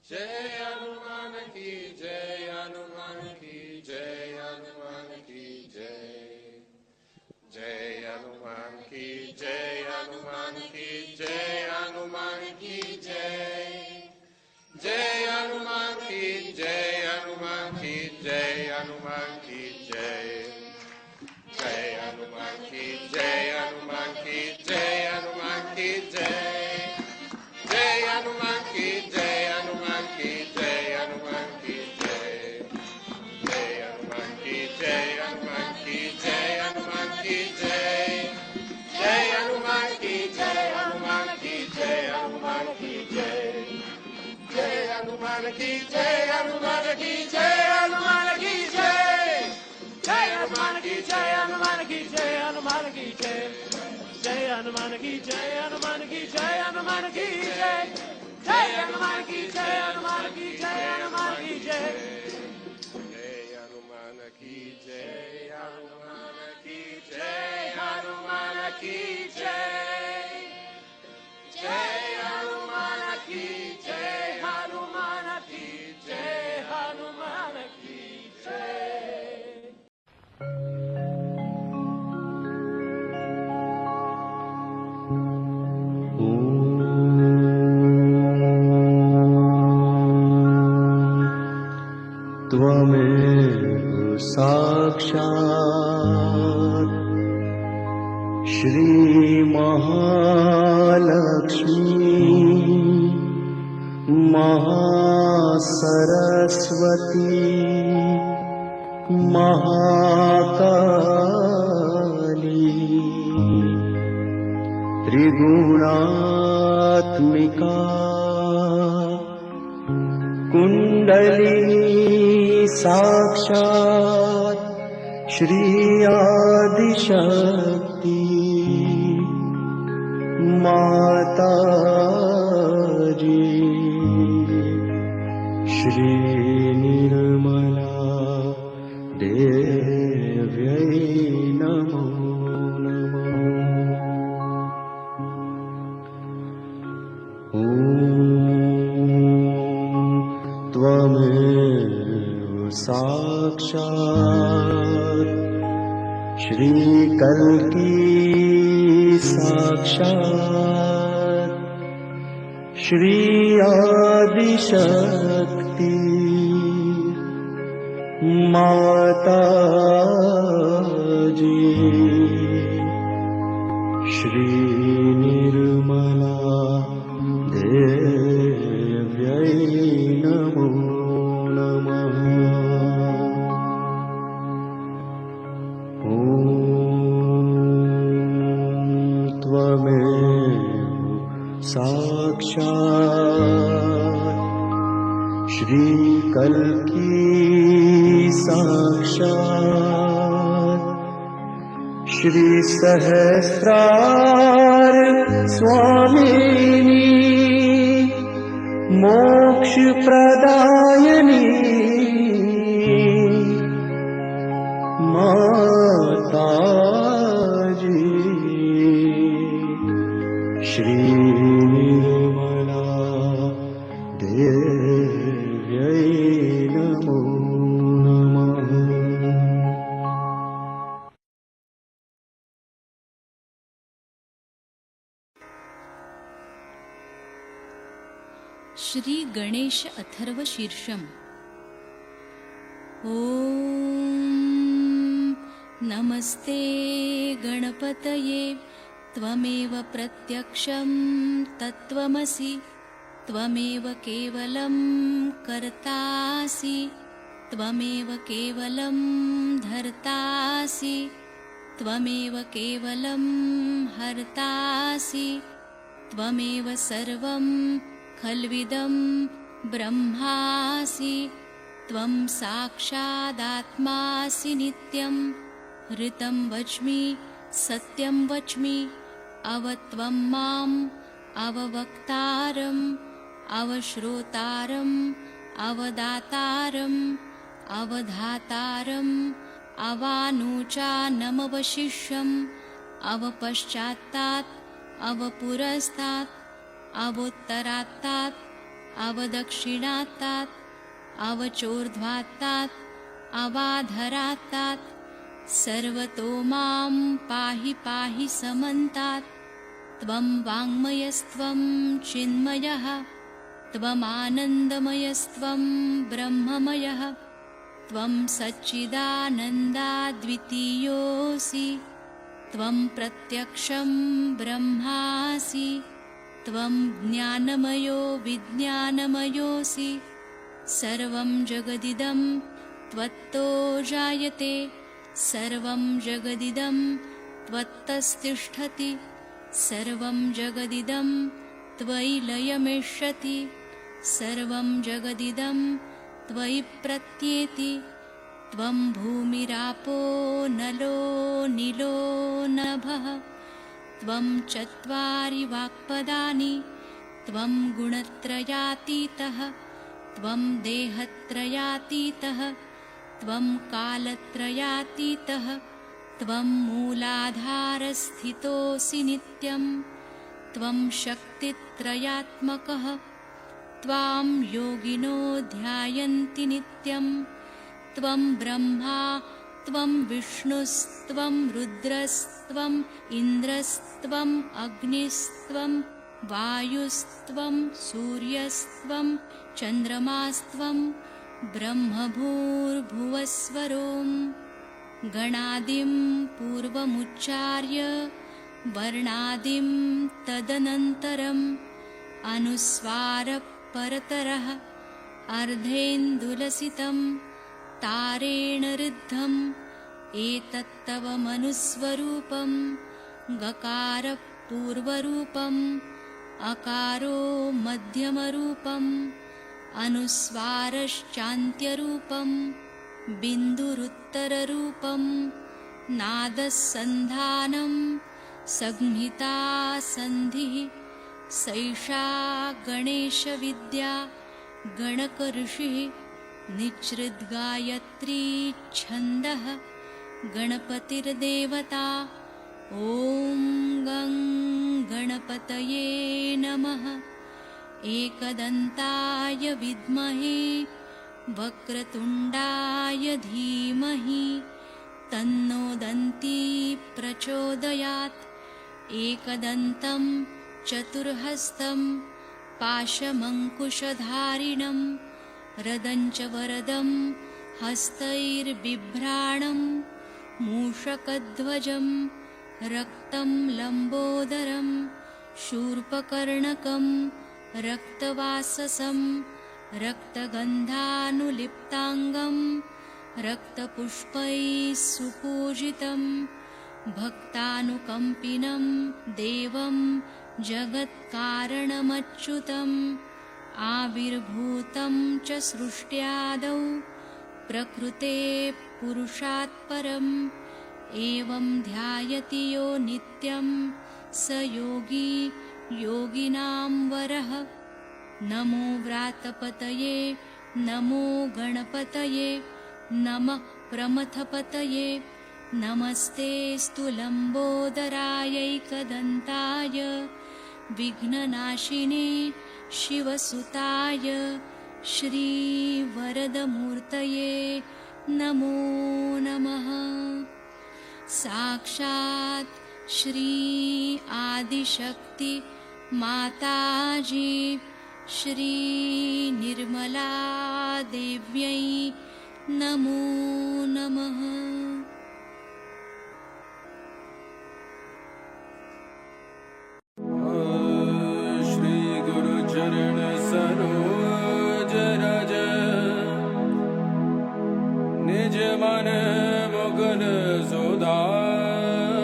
जय हनुमान की जय, हनुमान की जय, हनुमान की जय। जय हनुमान की जय, हनुमान की जय, हनुमान की जय। जय हनुमान की जय, हनुमान की जय, हनुमान की जय। जय हनुमान की जय, हनुमान की जय, हनुमान की जय। जय हनुमान की जय, हनुमान की जय, हनुमान की जय। जय हनुमान की जय, हनुमान की जय, हनुमान की जय। जय हनुमान की जय, हनुमान की जय, हनुमान की जय। जय हनुमान की जय, हनुमान की जय, हनुमान की जय। जय हनुमान की जय, हनुमान की जय, हनुमान की जय। जय हनुमान की जय, हनुमान की जय, हनुमान की जय। जय हनुमान की जय, हनुमान की जय, हनुमान की जय। जय हनुमान की जय, हनुमान की जय, हनुमान की जय। जय हनुमान की जय, हनुमान की जय, हनुमान की जय। त्वमेव साक्षात् श्री महालक्ष्मी महासरस्वती महाकाली त्रिगुणात्मिका कुंडलिनी साक्षात् श्री आदिशक्ति माताजी श्री निर्मला देव्यै नमो त्वमेव साक्षात् श्री कल्की साक्षात् श्री आदिशक्ति माताजी श्री निर्मला देव्यै नमो नमः। ॐ त्वमेव साक्षात् श्री कल्की साक्षात् श्री सहस्रार स्वामिनी मोक्ष प्रदायिनी माताजी श्री निर्मला देव्यै नमो नमः। श्री गणेश अथर्व शीर्षम। ॐ नमस्ते गणपतये त्वमेव प्रत्यक्षं तत्त्वमसि त्वमेव केवलं कर्तासि त्वमेव केवलं धर्तासि त्वमेव केवलं हर्तासि त्वमेव सर्वं खल्विदं ब्रह्मासि त्वं साक्षादात्मासि नित्यं ऋतं वच्मि सत्यं वच्मि अवत्वं माम् अववक्तारम् अवश्रोतारम् अवदातारम् अवधातारम् अवानुचानमवशिष्यम् अवपश्चात्तात् अवपुरस्तात् अवोत्तरात्तात् अवदक्षिणात्तात् अवचोर्ध्वात्तात् अवाधरात्तात् सर्वतो मां पाहि पाहि समन्तात् त्वं वाङ्मयस्त्वं चिन्मयः त्वमानन्दमयस्त्वं ब्रह्ममयः त्वं सच्चिदानन्दाद्वितीयोऽसि त्वं प्रत्यक्षं ब्रह्मासि त्वं ज्ञानमयो विज्ञानमयोऽसि सर्वं जगदिदं त्वत्तो जायते सर्वं जगदिदं त्वत्तस्तिष्ठति सर्वं जगदिदं त्वयि लयमेष्यति सर्वं जगदिदं त्वयि प्रत्येति त्वं भूमिरापो नलो नीलो नभः त्वं चत्वारि वाक्पदानि त्वं गुणत्रयातीतः त्वं देहत्रयातीतः त्वं कालत्रयातीतः त्वं मूलाधारस्थितोऽसि नित्यं त्वं शक्तित्रयात्मकः त्वां योगिनो ध्यायन्ति नित्यं त्वं ब्रह्मा त्वं विष्णुस्त्वं रुद्रस्त्वम् इन्द्रस्त्वम् अग्निस्त्वं वायुस्त्वं सूर्यस्त्वं चन्द्रमास्त्वं ब्रह्मभूर्भुवस्वरों गणादिं पूर्वमुच्चार्य वर्णादिं तदनन्तरम् अनुस्वारपरतरः अर्धेन्दुलसितं तारेण ऋद्धम् एतत्तव मनुस्वरूपं गकारपूर्वरूपम् अकारो मध्यमरूपम् अनुस्वारश्चान्त्यरूपं बिन्दुरुत्तररूपं नादसन्धानं संहिता सन्धिः सैषा गणेशविद्या गणकऋषिः निच्छृद्गायत्री छन्दः गणपतिर्देवता ॐ गं गणपतये नमः एकदन्ताय विद्महे वक्रतुण्डाय धीमहि तन्नो दन्ती प्रचोदयात् एकदन्तं चतुर्हस्तं पाशमङ्कुशधारिणं रदञ्च वरदं हस्तैर्बिभ्राणं मूषकध्वजं रक्तं लम्बोदरं शूर्पकर्णकं रक्तवाससं रक्तगन्धानुलिप्ताङ्गं रक्तपुष्पैः सुपूजितं भक्तानुकम्पिनं देवं जगत्कारणमच्युतम् आविर्भूतं च सृष्ट्यादौ प्रकृते पुरुषात् परम् एवं ध्यायति यो नित्यं स योगी योगिनां वरः नमो व्रातपतये नमो गणपतये नमः प्रमथपतये नमस्तेऽस्तु लम्बोदरायैकदन्ताय विघ्ननाशिने शिवसुताय श्रीवरदमूर्तये नमो नमः साक्षात् श्री आदिशक्ति माताजी श्री निर्मला देव्यै नमो नमः। श्री गुरु चरण सरोज रज निज मन मुकुर सुधार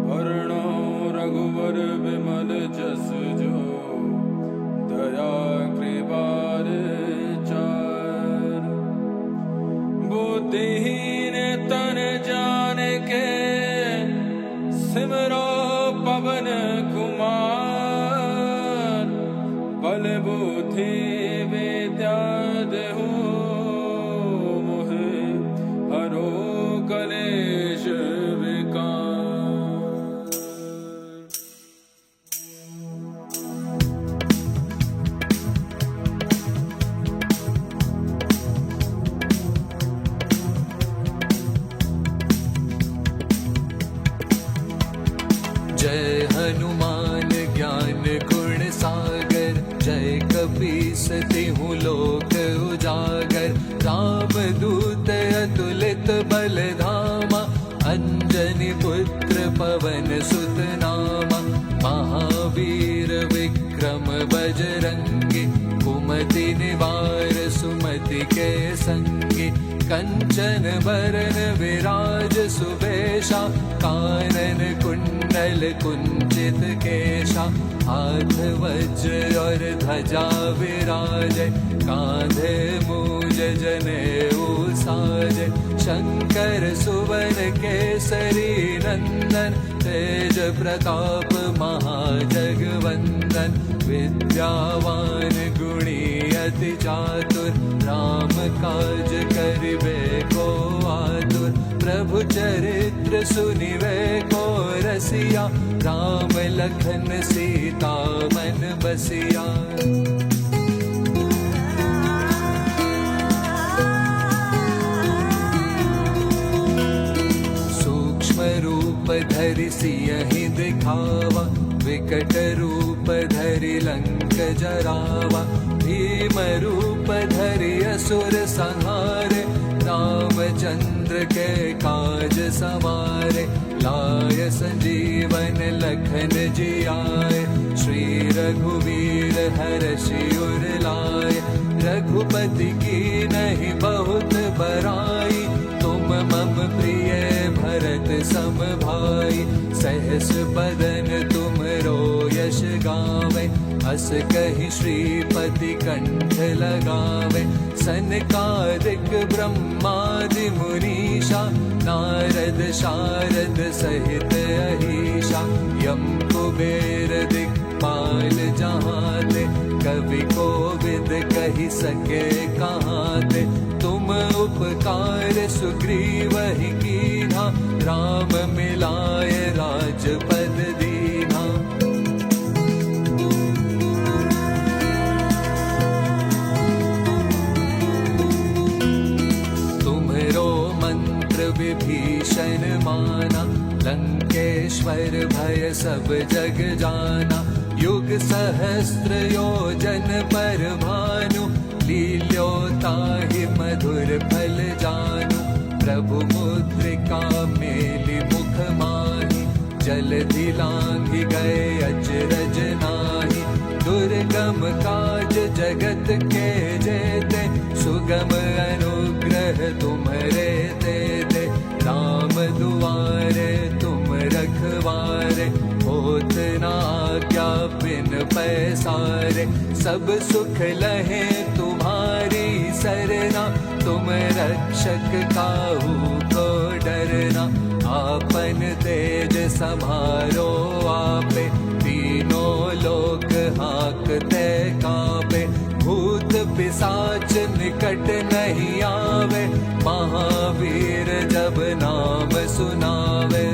वर्णो रघुवर विमल जस जो दया कृपार चार बुद्धिहीन तन जान के सिमरो पवन कुमार बल बुद्धि विद्या देहु मोहे हरो कलेश विकार। मंगल धामा, अंजनी पुत्र पवन सुत नामा, महावीर विक्रम बजरंगी, कुमति निवार सुमति के संगी, कंचन बरन विराज सुवेशा, कानन कुंडल कुंचित केशा, हाथ वज्र और ध्वजा विराजे, कांधे मूज जनेऊ साजे, शंकर सुवन केसरी नंदन, तेज प्रताप महाजगवंदन, विद्यावान गुणी अति चातुर, राम काज करिबे को आतुर, प्रभु चरित्र सुनिबे को रसिया, राम लखन सीता मन बसिया। सूक्ष्म रूप धरि सियहि दिखावा, विकट रूप धरि लंक जरावा, भीम रूप धरि असुर संहारे, रामचंद्र के काज सवारे, लाय संजीवन लखन जियाए, श्री रघुवीर हर्षि उर लाए, रघुपति की नहीं बहुत बड़ाई, तुम मम प्रिय भरत सम भाई, सहस बदन तुमरो यश गावे, अस कहि श्रीपति कंठ लगावे, सनकादिक ब्रह्मादि मुनीषा, नारद शारद सहित अहीशा, यम कुबेर दिक्पाल जहाँ ते, कवि कोविद कहि सके कहाँ ते, तुम उपकार सुग्रीवहि कीन्हा, राम मिलाए राजपद दीन्हा। तुम्हरो मंत्र विभीषण माना, लंकेश्वर भय सब जग जाना, युग सहस्त्र योजन पर भानु, लील्यो ताहि मधुर फल जानू, प्रभु मुद्रिका मेलि मुख माहि, जलधि लांघि गए अचरज नाहि, दुर्गम काज जगत के जेते, सुगम अनुग्रह तुम्हरे तेते, राम दुआरे तुम रखवारे, होत न आज्ञा बिन पैसारे, सब सुख लहे तुम्हारी सरना, तुम रक्षक काहू को डरना, आपन तेज समारो आपे, तीनों लोक हाकते कांपे, भूत पिशाच निकट नहीं आवे, महावीर जब नाम सुनावे।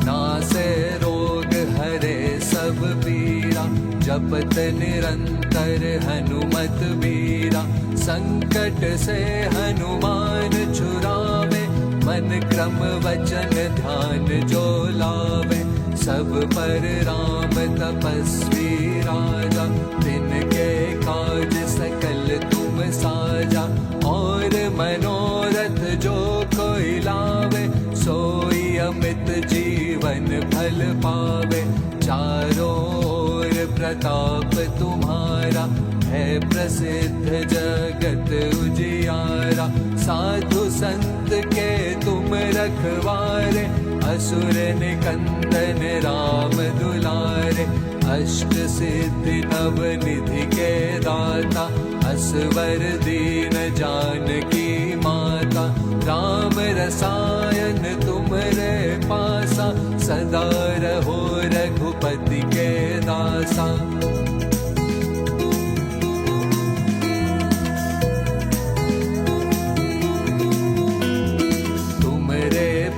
नासे रोग हरे सब पीरा, जपत निरंतर हनुमत बीरा, संकट से हनुमान छुड़ावे, मन क्रम वचन ध्यान जो लावे, सब पर राम तपस्वी राजा, तिनके काज सकल तुम साजा, और मनोरथ जो कोई लावे, सोई अमित जीवन फल पावे, चारों ओर प्रताप तुम्हारा, है प्रसिद्ध जगत उजियारा, साधु संत के तुम रखवारे, असुर निकंदन राम दुलारे, अष्ट सिद्धि नव निधि के दाता, असवर दीन जानकी माता, राम रसायन तुम्हरे पासा, सदा रहो रघुपति के दासा।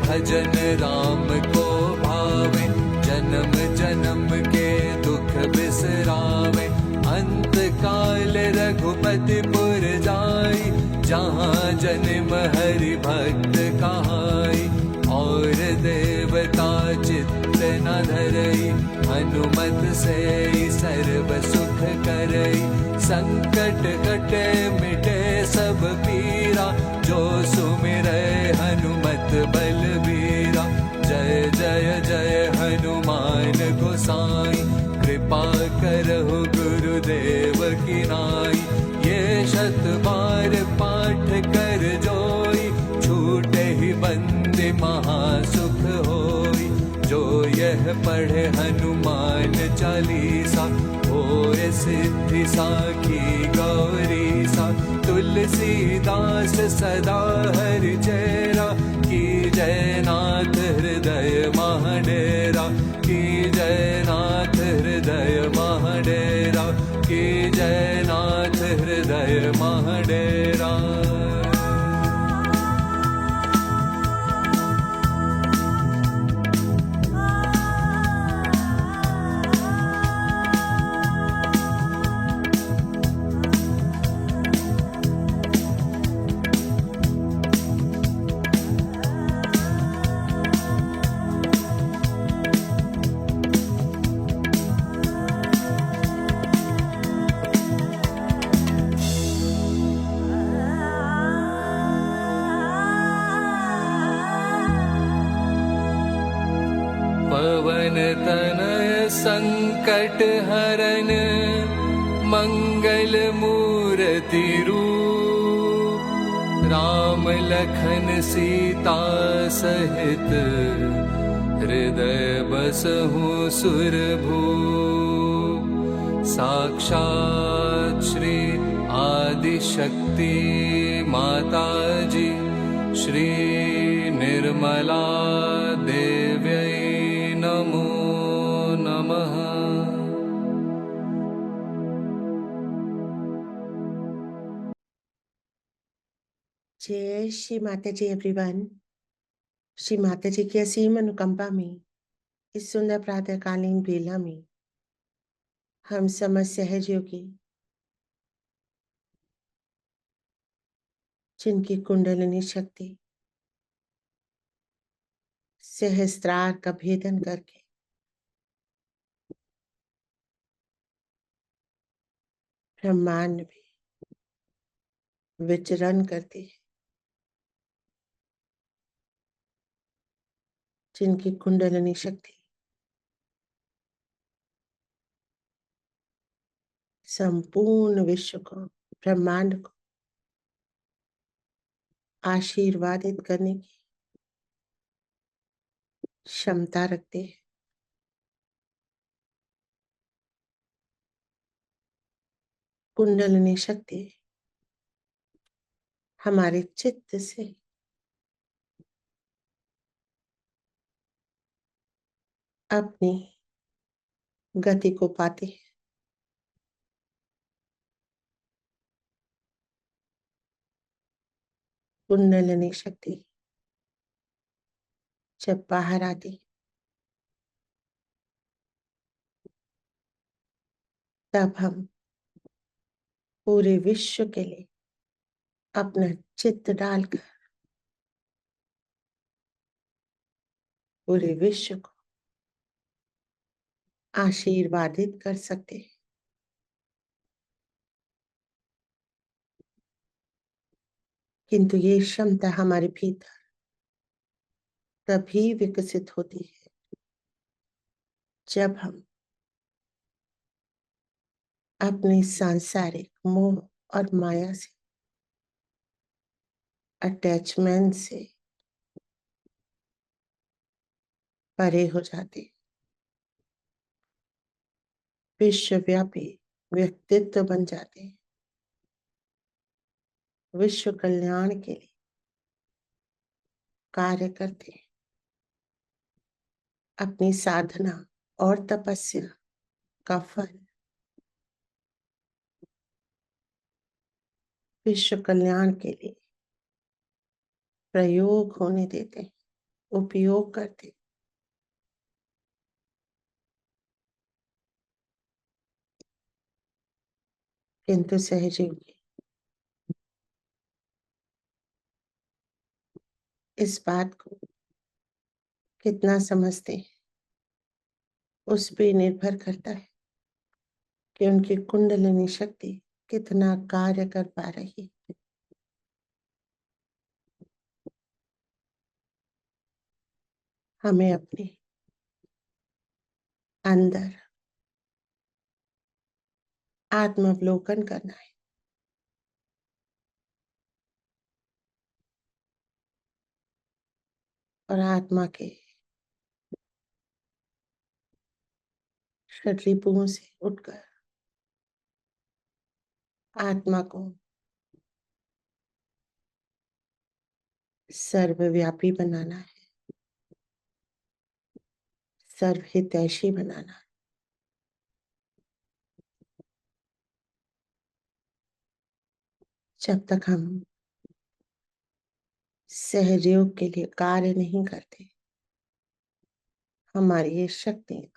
भजन राम को भावे, जन्म जन्म के दुख बिसरावे, अंत काल रघुपति पुर जाई, जहाँ जन्म हरि भक्त कहाई, और देवता चित्त न धरई, हनुमत से सर्व सुख करई, संकट कटे मिटे सब पीरा, जो सुमिरै हनुमत बलबीरा। जय जय जय हनुमान गोसाई, कृपा करहु गुरुदेव की नाई। ये शत बार पाठ कर जोई, छूटे ही बंदे महासुख होई। जो यह पढ़े हनुमान चालीसा, होए सिद्धि साखी गौरी सा। तुलसीदास सदा हरि चेरा, की जय नाथ हृदय महाडेरा, की जय नाथ हृदय महाडेरा, की जय नाथ हृदय महाडेरा। पवन तनय संकट हरन, मंगल मूर्ति रूप। राम लखन सीता सहित, हृदय बसहु सुरभूप। साक्षात् श्री आदिशक्ति माता जी, श्री निर्मला देव्यै नमो नमः। जय श्री माता जी एवरीवन। श्री माता जी की असीम अनुकंपा में इस सुंदर प्रातःकालीन बेला में हम समस्त सहयोगी, जिनकी कुंडलिनी शक्ति सहस्त्रार का भेदन करके ब्रह्मांड में विचरण करती है, जिनकी कुंडलिनी शक्ति संपूर्ण विश्व को, ब्रह्मांड को आशीर्वादित करने की क्षमता रखती है। कुंडलिनी शक्ति हमारे चित्त से अपनी गति को पाती है। कुंडलिनी शक्ति जब बाहर आती तब हम पूरे विश्व के लिए अपना चित्त डालकर पूरे विश्व को आशीर्वादित कर सकते हैं। किंतु ये क्षमता हमारे भीतर तभी विकसित होती है जब हम अपने सांसारिक मोह और माया से, अटैचमेंट से परे हो जाते, विश्वव्यापी व्यक्तित्व बन जाते, विश्व कल्याण के लिए कार्य करते, अपनी साधना और तपस्या का फल विश्व कल्याण के लिए प्रयोग होने देते, उपयोग करते। किंतु सहजीवी इस बात को कितना समझते हैं उस पे निर्भर करता है। कि उनकी कुंडलिनी शक्ति कितना कार्य कर पा रही है। हमें अपने अंदर आत्मावलोकन करना है और आत्मा के षड्रिपुओं से उठकर आत्मा को सर्वव्यापी बनाना है, सर्वहितैषी बनाना है। जब तक हम सहयोग के लिए कार्य नहीं करते, हमारी ये शक्तियां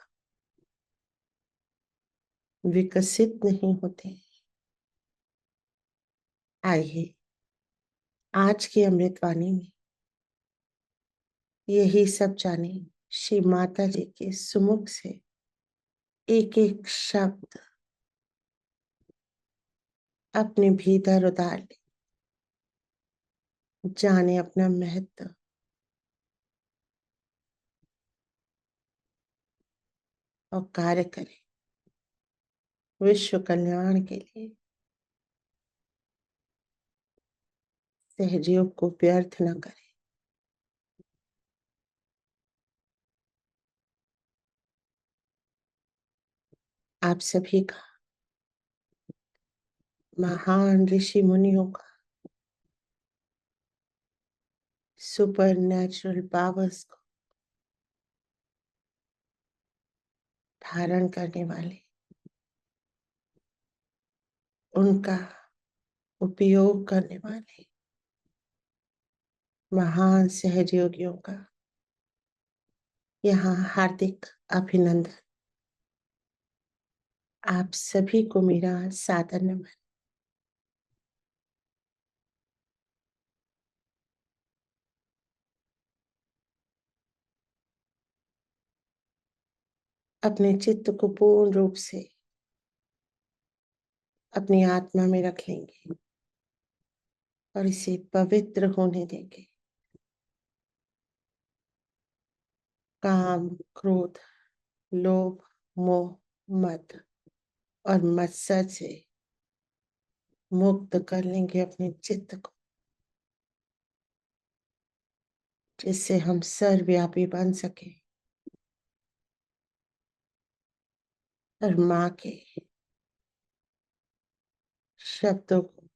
विकसित नहीं होते। आइए आज की अमृतवाणी में यही सब जाने। श्री माता जी के सुमुख से एक एक शब्द अपने भीतर उतार ले, जाने अपना महत्व और कार्य करें विश्व कल्याण के लिए। सहयोग को व्यर्थ न करें। आप सभी का, महान ऋषि मुनियों का, सुपर नेचुरल पावर्स को धारण करने वाले, उनका उपयोग करने वाले महान सहयोगियों का यहाँ हार्दिक अभिनंदन। आप सभी को मेरा सादर नमन। अपने चित्त को पूर्ण रूप से अपनी आत्मा में रख लेंगे और इसे पवित्र होने देंगे। काम, क्रोध, लोभ, मोह, मद और मत्सर से मुक्त कर लेंगे अपने चित्त को, जिससे हम सर्वव्यापी बन सके और माँ के शब्दों को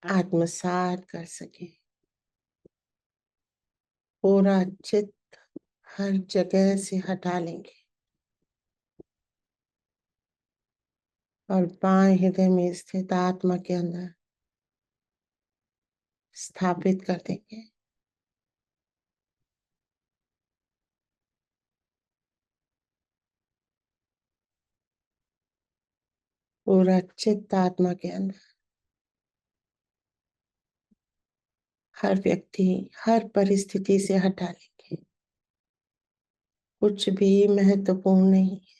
आत्मसात कर सके। पूरा चित्त हर जगह से हटा लेंगे और बाएं हृदय में स्थित आत्मा के अंदर स्थापित कर देंगे। पूरा चित्त आत्मा के अंदर हर व्यक्ति, हर परिस्थिति से हटा लेंगे। कुछ भी महत्वपूर्ण नहीं है,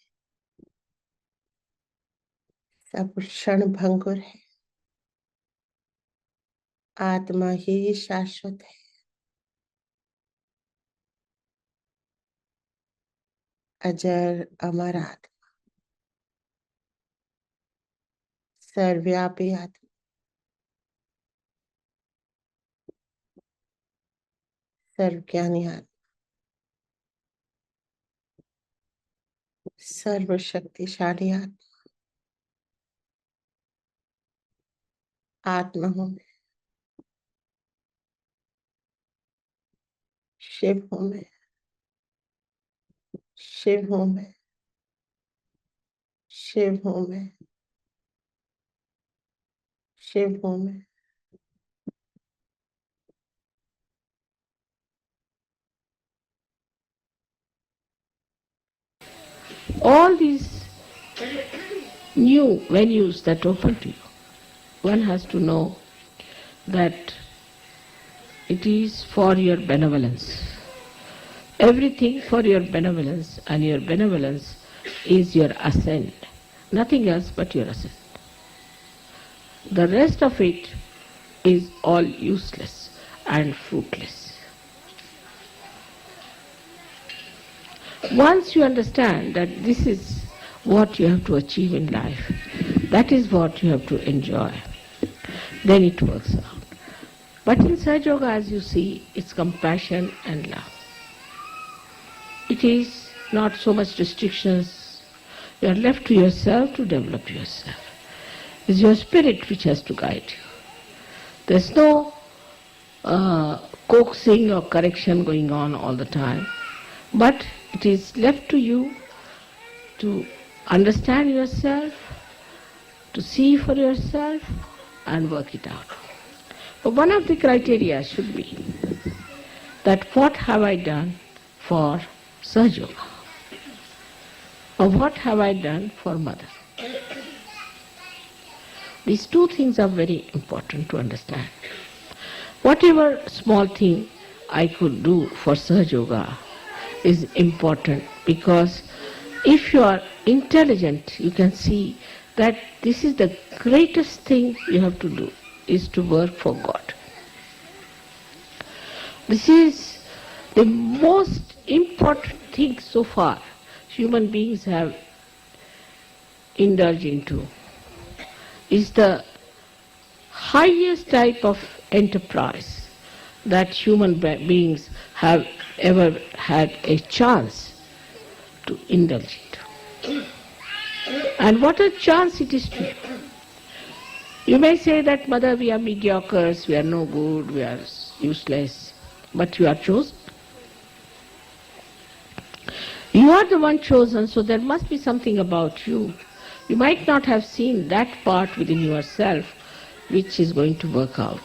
सब क्षण भंगुर है। आत्मा ही शाश्वत है, अजर अमर आत्मा, सर्वव्यापी आत्मा, सर्वज्ञानी आत्मा, सर्वशक्तिशाली आत्मा। आत्मा हूं मैं, शिव हूं मैं, शिव हूं मैं, शिव हूं मैं, शिव हूं मैं। All these new venues that open to you, one has to know that it is for your benevolence. Everything for your benevolence, and your benevolence is your ascent. nothing else but your assent. The rest of it is all useless and fruitless. Once you understand that this is what you have to achieve in life, that is what you have to enjoy, then it works out. But in Sahaja Yoga, as you see, it's compassion and love. It is not so much restrictions. You are left to yourself to develop yourself. It's your spirit which has to guide you. There's no coaxing or correction going on all the time, but it is left to you to understand yourself, to see for yourself and work it out. But one of the criteria should be that what have I done for Sahaja Yoga? Or what have I done for Mother? These two things are very important to understand. Whatever small thing I could do for Sahaja Yoga is important, because if you are intelligent, you can see that this is the greatest thing you have to do, is to work for God. This is the most important thing so far human beings have indulged into. Is the highest type of enterprise that human beings have ever had a chance to indulge into. And what a chance it is to you. You may say that, Mother, we are mediocres, we are no good, we are useless, but you are chosen. You are the one chosen, so there must be something about you. You might not have seen that part within yourself which is going to work out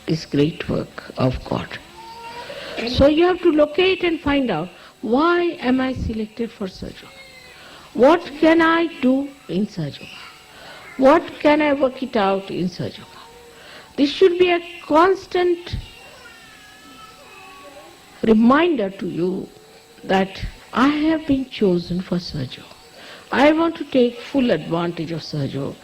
this great work of God. So you have to locate and find out, why am I selected for Sahaja Yoga? What can I do in Sahaja Yoga? What can I work it out in Sahaja Yoga? This should be a constant reminder to you that I have been chosen for Sahaja Yoga. I want to take full advantage of Sahaja Yoga.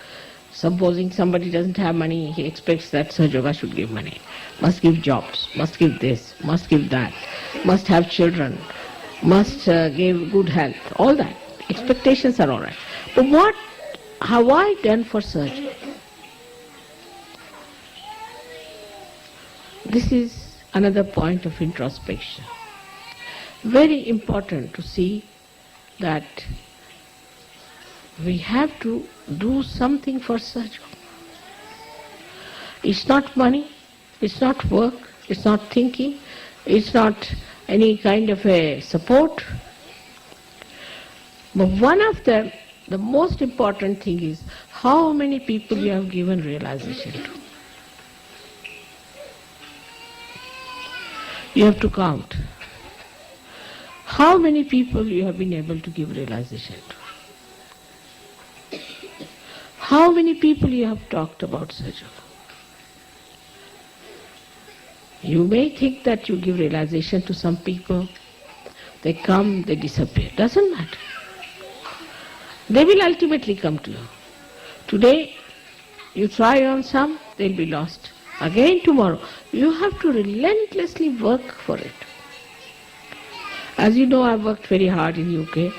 Supposing somebody doesn't have money, he expects that Sahaja Yoga should give money, must give jobs, must give this, must give that, must have children, must give good health, all that. Expectations are all right. But what have I done for Sahaja Yoga? This is another point of introspection. Very important to see that we have to do something for Sahaja Yoga. It's not money, it's not work, it's not thinking, it's not any kind of a support. But one of them, the most important thing is how many people you have given realization to. You have to count how many people you have been able to give realization to. How many people you have talked about Sahaja Yoga? You may think that you give realization to some people, they come, they disappear. Doesn't matter. They will ultimately come to you. Today, you try on some, they'll be lost. Again tomorrow. You have to relentlessly work for it. As you know, I've worked very hard in UK.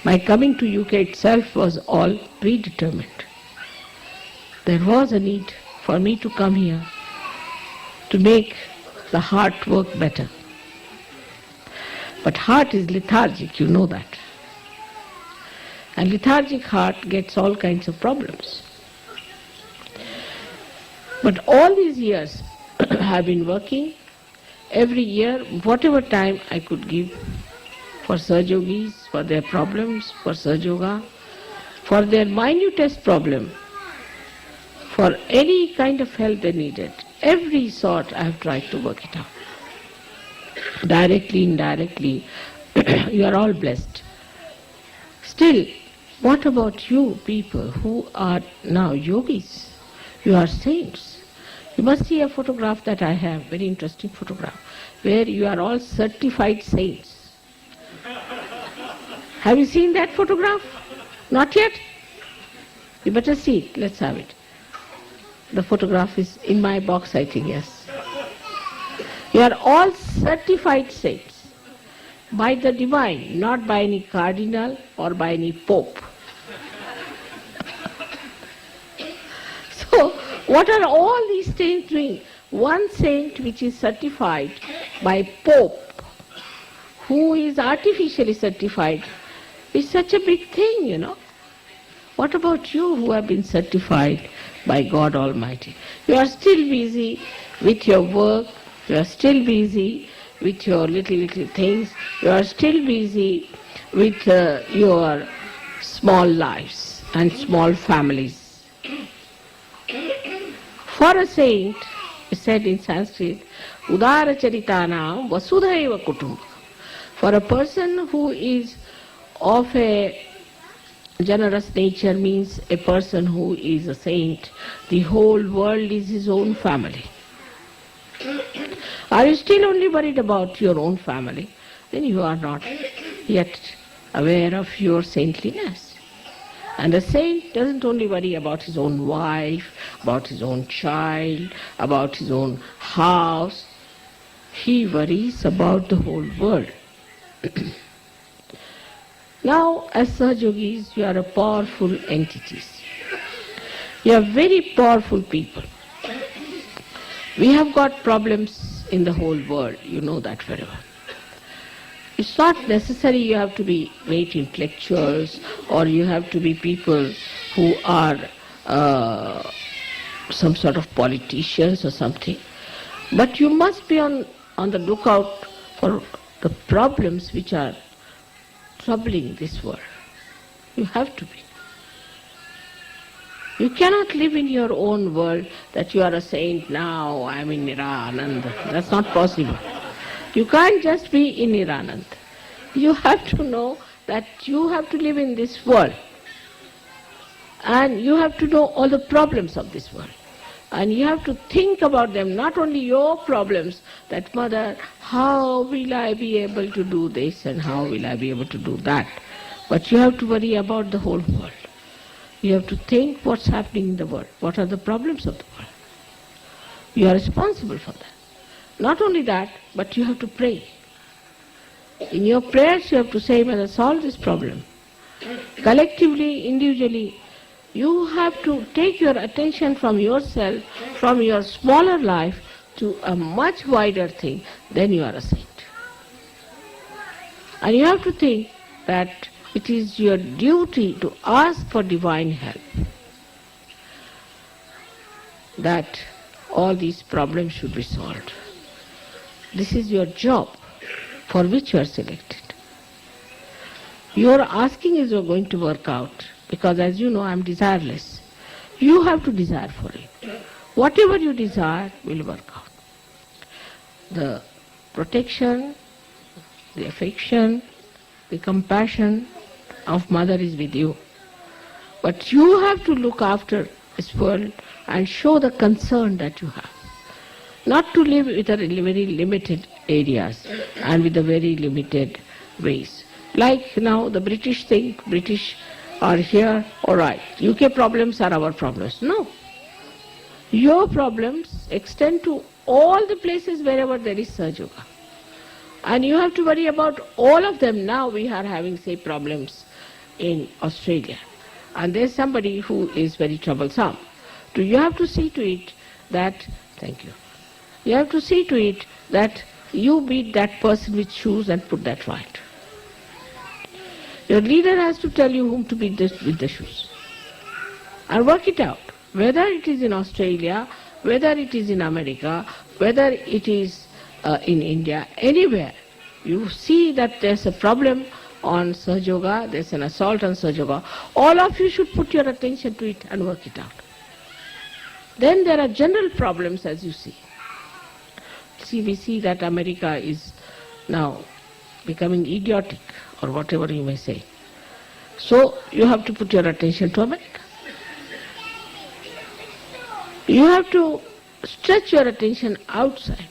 My coming to UK itself was all predetermined. There was a need for me to come here to make the heart work better. But heart is lethargic, you know that. And lethargic heart gets all kinds of problems. But all these years I've been working. Every year, whatever time I could give for Sahaja Yogis, for their problems, for Sahaja Yoga, for their minutest problem, for any kind of help they needed. Every sort I have tried to work it out. Directly, indirectly, you are all blessed. Still, what about you people who are now yogis? You are saints. You must see a photograph that I have, very interesting photograph, where you are all certified saints. Have you seen that photograph? Not yet? You better see it. Let's have it. The photograph is in my box, I think, yes. You are all certified saints by the divine, not by any cardinal or by any pope. So, what are all these saints doing? One saint which is certified by pope, who is artificially certified, is such a big thing, you know. What about you who have been certified by God Almighty? You are still busy with your work, you are still busy with your little things, you are still busy with your small lives and small families. For a saint, it said in Sanskrit, Udara Charitanam Vasudhaiva Kutumbakam. For a person who is of a generous nature, means a person who is a saint, the whole world is his own family. Are you still only worried about your own family? Then you are not yet aware of your saintliness. And a saint doesn't only worry about his own wife, about his own child, about his own house. He worries about the whole world. Now, as Sahajogis, you are a powerful entities. You are very powerful people. We have got problems in the whole world, you know that very well. It's not necessary you have to be great intellectuals or you have to be people who are some sort of politicians or something. But you must be on the lookout for the problems which are troubling this world. You have to be. You cannot live in your own world that you are a saint now, I am in Nirananda. That's not possible. You can't just be in Nirananda. You have to know that you have to live in this world. And you have to know all the problems of this world. And you have to think about them, not only your problems, that mother, how will I be able to do this and how will I be able to do that? But you have to worry about the whole world. You have to think what's happening in the world, what are the problems of the world. You are responsible for that. Not only that, but you have to pray. In your prayers you have to say, Mother, solve this problem. Collectively, individually, you have to take your attention from yourself, from your smaller life, to a much wider thing. Then you are a saint. And you have to think that it is your duty to ask for divine help, that all these problems should be solved. This is your job for which you are selected. Your asking is going to work out because, as you know, I am desireless. You have to desire for it. Whatever you desire will work out. The protection, the affection, the compassion of Mother is with you. But you have to look after this world and show the concern that you have. Not to live with a very limited areas and with a very limited ways. Like now the British think, British are here, alright, UK problems are our problems. No. Your problems extend to all the places wherever there is Sahaja Yoga. And you have to worry about all of them. Now we are having, say, problems in Australia. And there's somebody who is very troublesome. So you have to see to it that, thank you, you have to see to it that you beat that person with shoes and put that right. Your leader has to tell you whom to beat with the shoes. And work it out. Whether it is in Australia, whether it is in America, whether it is in India, anywhere, you see that there's a problem on Sahaja Yoga, there's an assault on Sahaja Yoga, all of you should put your attention to it and work it out. Then there are general problems, as you see. See, we see that America is now becoming idiotic, or whatever you may say. So you have to put your attention to America. You have to stretch your attention outside,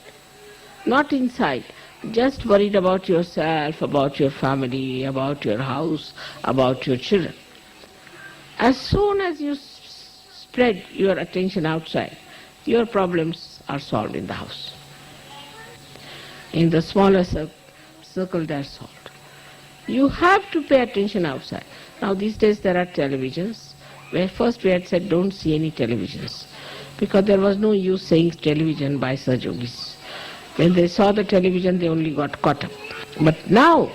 not inside. just worried about yourself, about your family, about your house, about your children. As soon as you spread your attention outside, your problems are solved in the house. In the smaller circle, they are solved. You have to pay attention outside. Now these days there are televisions, where first we had said don't see any televisions, because there was no use saying television by Saj Yogis. When they saw the television, they only got caught up. But now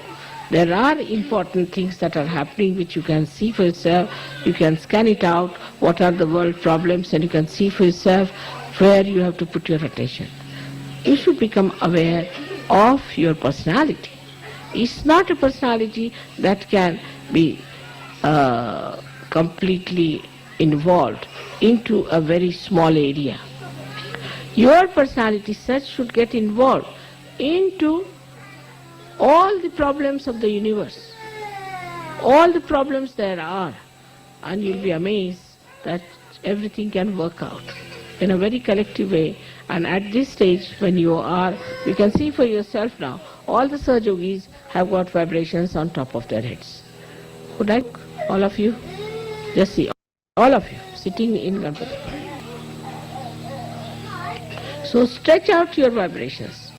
there are important things that are happening which you can see for yourself. You can scan it out, what are the world problems, and you can see for yourself where you have to put your attention. You should become aware of your personality. It's not a personality that can be completely involved into a very small area. Your personality such should get involved into all the problems of the universe, all the problems there are, and you'll be amazed that everything can work out in a very collective way. And at this stage when you can see for yourself now, all the Saj Yogis have got vibrations on top of their heads. Would like all of you, just see, all of you sitting in Ganpati. So stretch out your vibrations,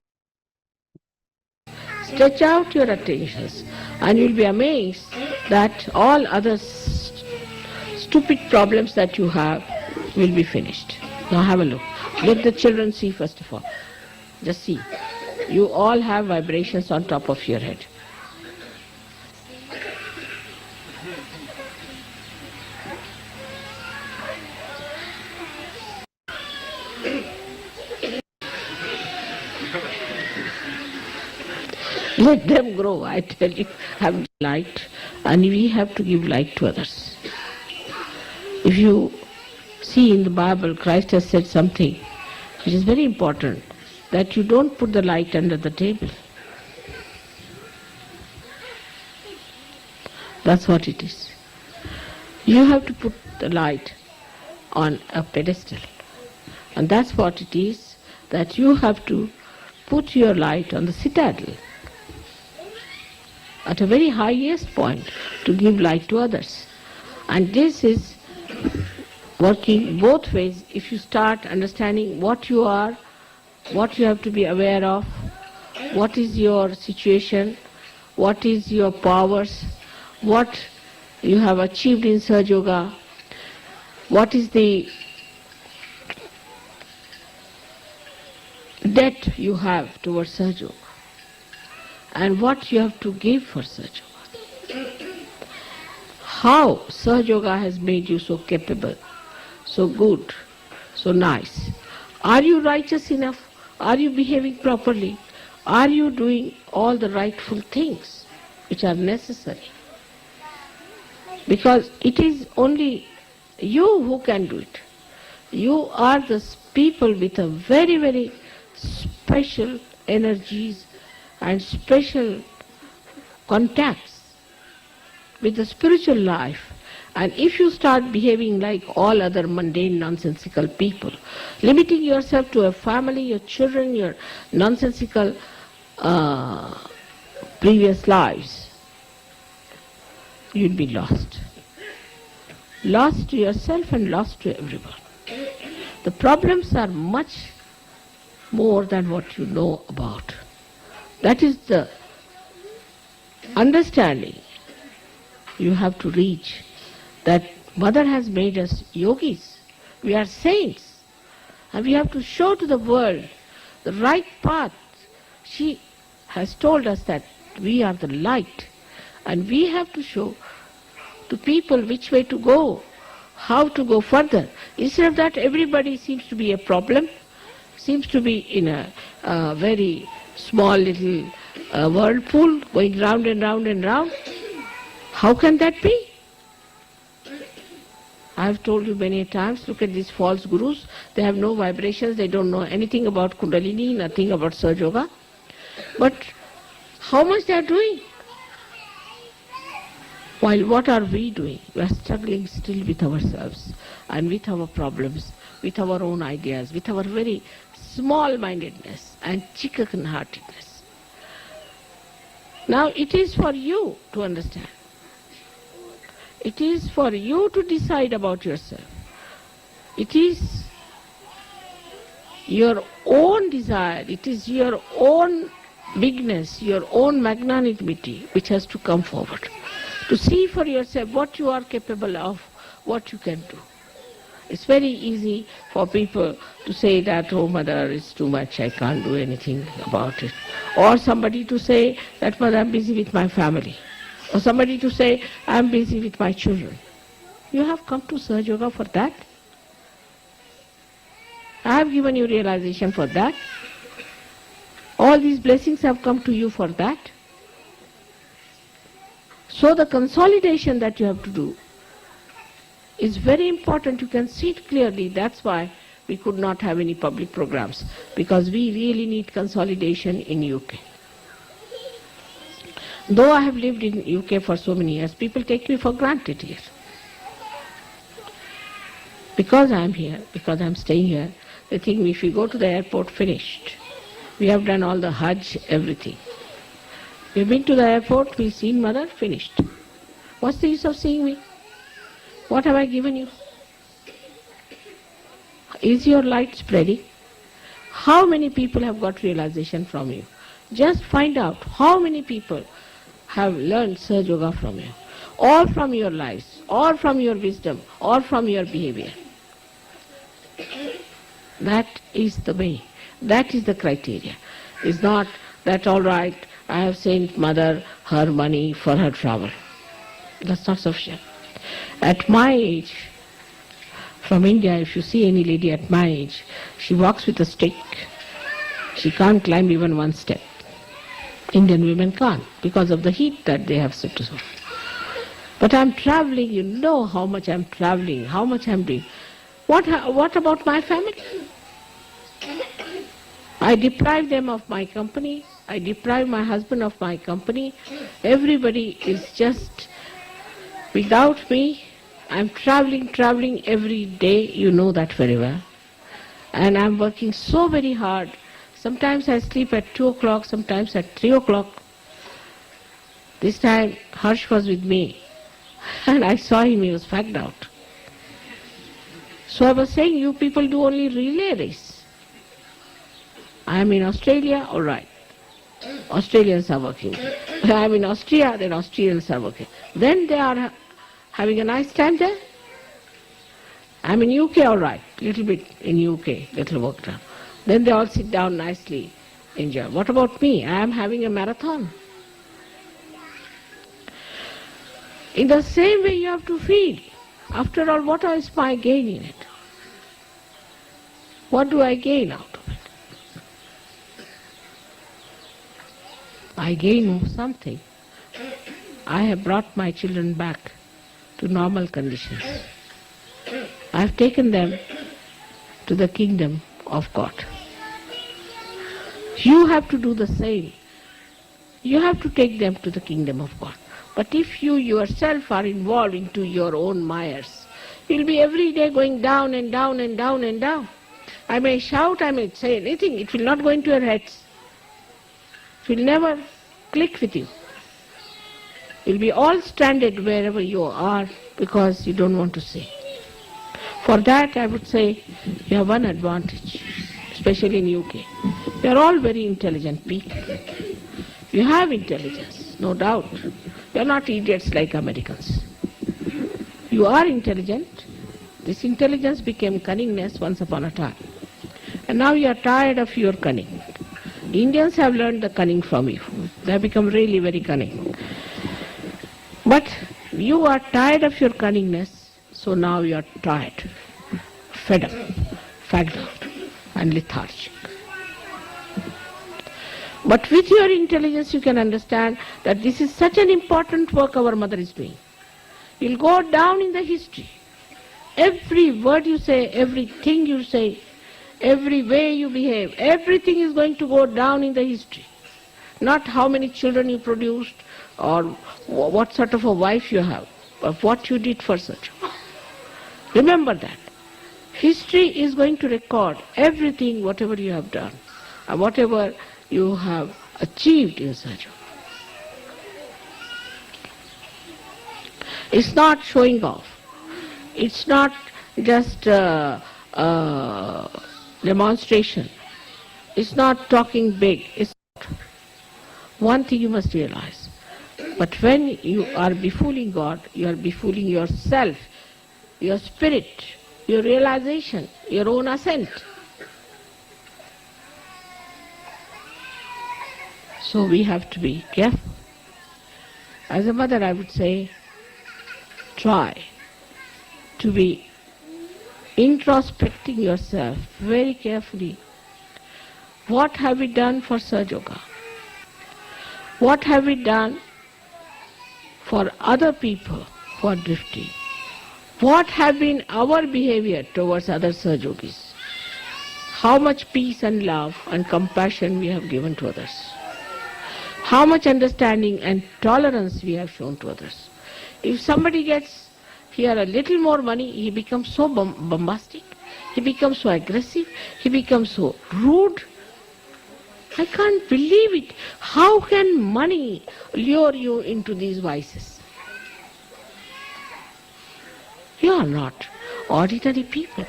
stretch out your attentions, and you'll be amazed that all other stupid problems that you have will be finished. Now have a look. Let the children see first of all. Just see. You all have vibrations on top of your head. Let them grow, I tell you. Have light, and we have to give light to others. If you see in the Bible, Christ has said something which is very important, that you don't put the light under the table. That's what it is. You have to put the light on a pedestal. And that's what it is, that you have to put your light on the citadel at a very highest point to give light to others. And this is working both ways. If you start understanding what you are, what you have to be aware of, what is your situation, what is your powers, what you have achieved in Saj Yoga, what is the debt you have towards Saj Yoga, and what you have to give for Saj Yoga. How Saj Yoga has made you so capable, so good, so nice. Are you righteous enough? Are you behaving properly? Are you doing all the rightful things which are necessary? Because it is only you who can do it. You are the people with a very, very special energies and special contacts with the spiritual life. And if you start behaving like all other mundane, nonsensical people, limiting yourself to a family, your children, your nonsensical previous lives, you'll be lost. Lost to yourself and lost to everyone. The problems are much more than what you know about. That is the understanding you have to reach, that Mother has made us yogis. We are saints. And we have to show to the world the right path. She has told us that we are the light. And we have to show to people which way to go, how to go further. Instead of that, everybody seems to be a problem, seems to be in a very small little whirlpool going round and round and round. How can that be? I have told you many times, look at these false gurus. They have no vibrations, they don't know anything about Kundalini, nothing about Saj Yoga. But how much they are doing? While what are we doing? We are struggling still with ourselves and with our problems, with our own ideas, with our very small-mindedness and chicken-heartedness. Now it is for you to understand. It is for you to decide about yourself. It is your own desire, it is your own bigness, your own magnanimity which has to come forward. To see for yourself what you are capable of, what you can do. It's very easy for people to say that, oh mother, it's too much, I can't do anything about it. Or somebody to say that, mother, I'm busy with my family. Or somebody to say, I'm busy with my children. You have come to Sahaja Yoga for that. I have given you realization for that. All these blessings have come to you for that. So the consolidation that you have to do is very important. You can see it clearly. That's why we could not have any public programs, because we really need consolidation in UK. Though I have lived in UK for so many years, people take me for granted here. Because I am here, because I am staying here, they think if we go to the airport, finished. We have done all the Hajj, everything. We've been to the airport, we've seen mother, finished. What's the use of seeing me? What have I given you? Is your light spreading? How many people have got realization from you? Just find out how many people have learned Sahaja Yoga from you, or from your lives, or from your wisdom, or from your behavior. That is the way. That is the criteria. It's not that, all right, I have sent mother her money for her travel. That's not sufficient. At my age, from India, if you see any lady at my age, she walks with a stick. She can't climb even one step. Indian women can't because of the heat that they have to suffer. But I'm traveling, you know how much I'm traveling, how much I'm doing. What about my family? I deprive them of my company. I deprive my husband of my company. Everybody is just without me. I'm traveling every day. You know that very well. And I'm working so very hard. Sometimes I sleep at 2 o'clock, sometimes at 3 o'clock. This time Harsh was with me and I saw him, he was fagged out. So I was saying, you people do only relay race. I am in Australia, all right. Australians are working. I am in Austria, then Austrians are working. Then they are having a nice time there. I am in UK, all right. Little bit in UK, little work done. Then they all sit down nicely, enjoy. What about me? I am having a marathon. In the same way you have to feel. After all, what is my gain in it? What do I gain out of it? I gain something. I have brought my children back to normal conditions. I have taken them to the kingdom of God. You have to do the same. You have to take them to the kingdom of God. But if you yourself are involved into your own mires, you'll be every day going down and down and down and down. I may shout, I may say anything, it will not go into your heads. It will never click with you. You'll be all stranded wherever you are because you don't want to say. For that, I would say, you have one advantage, especially in UK. You are all very intelligent people. You have intelligence, no doubt. You are not idiots like Americans. You are intelligent. This intelligence became cunningness once upon a time. And now you are tired of your cunning. The Indians have learned the cunning from you. They have become really very cunning. But you are tired of your cunningness, so now you are tired, fed up, fagged out, and lethargic. But with your intelligence you can understand that this is such an important work our mother is doing. You'll go down in the history. Every word you say, everything you say, every way you behave, everything is going to go down in the history. Not how many children you produced or what sort of a wife you have, but what you did for such. Remember that. History is going to record everything, whatever you have done, and whatever you have achieved in Sahaja Yoga. It's not showing off. It's not just demonstration. It's not talking big. It's one thing you must realize. But when you are befooling God, you are befooling yourself, your spirit, your realization, your own ascent. So we have to be careful. As a mother, I would say, try to be introspecting yourself very carefully. What have we done for Sahaja Yoga? What have we done for other people who are drifting? What have been our behavior towards other Sahaja Yogis? How much peace and love and compassion we have given to others? How much understanding and tolerance we have shown to others? If somebody gets here a little more money, he becomes so bombastic, he becomes so aggressive, he becomes so rude. I can't believe it. How can money lure you into these vices? You are not ordinary people.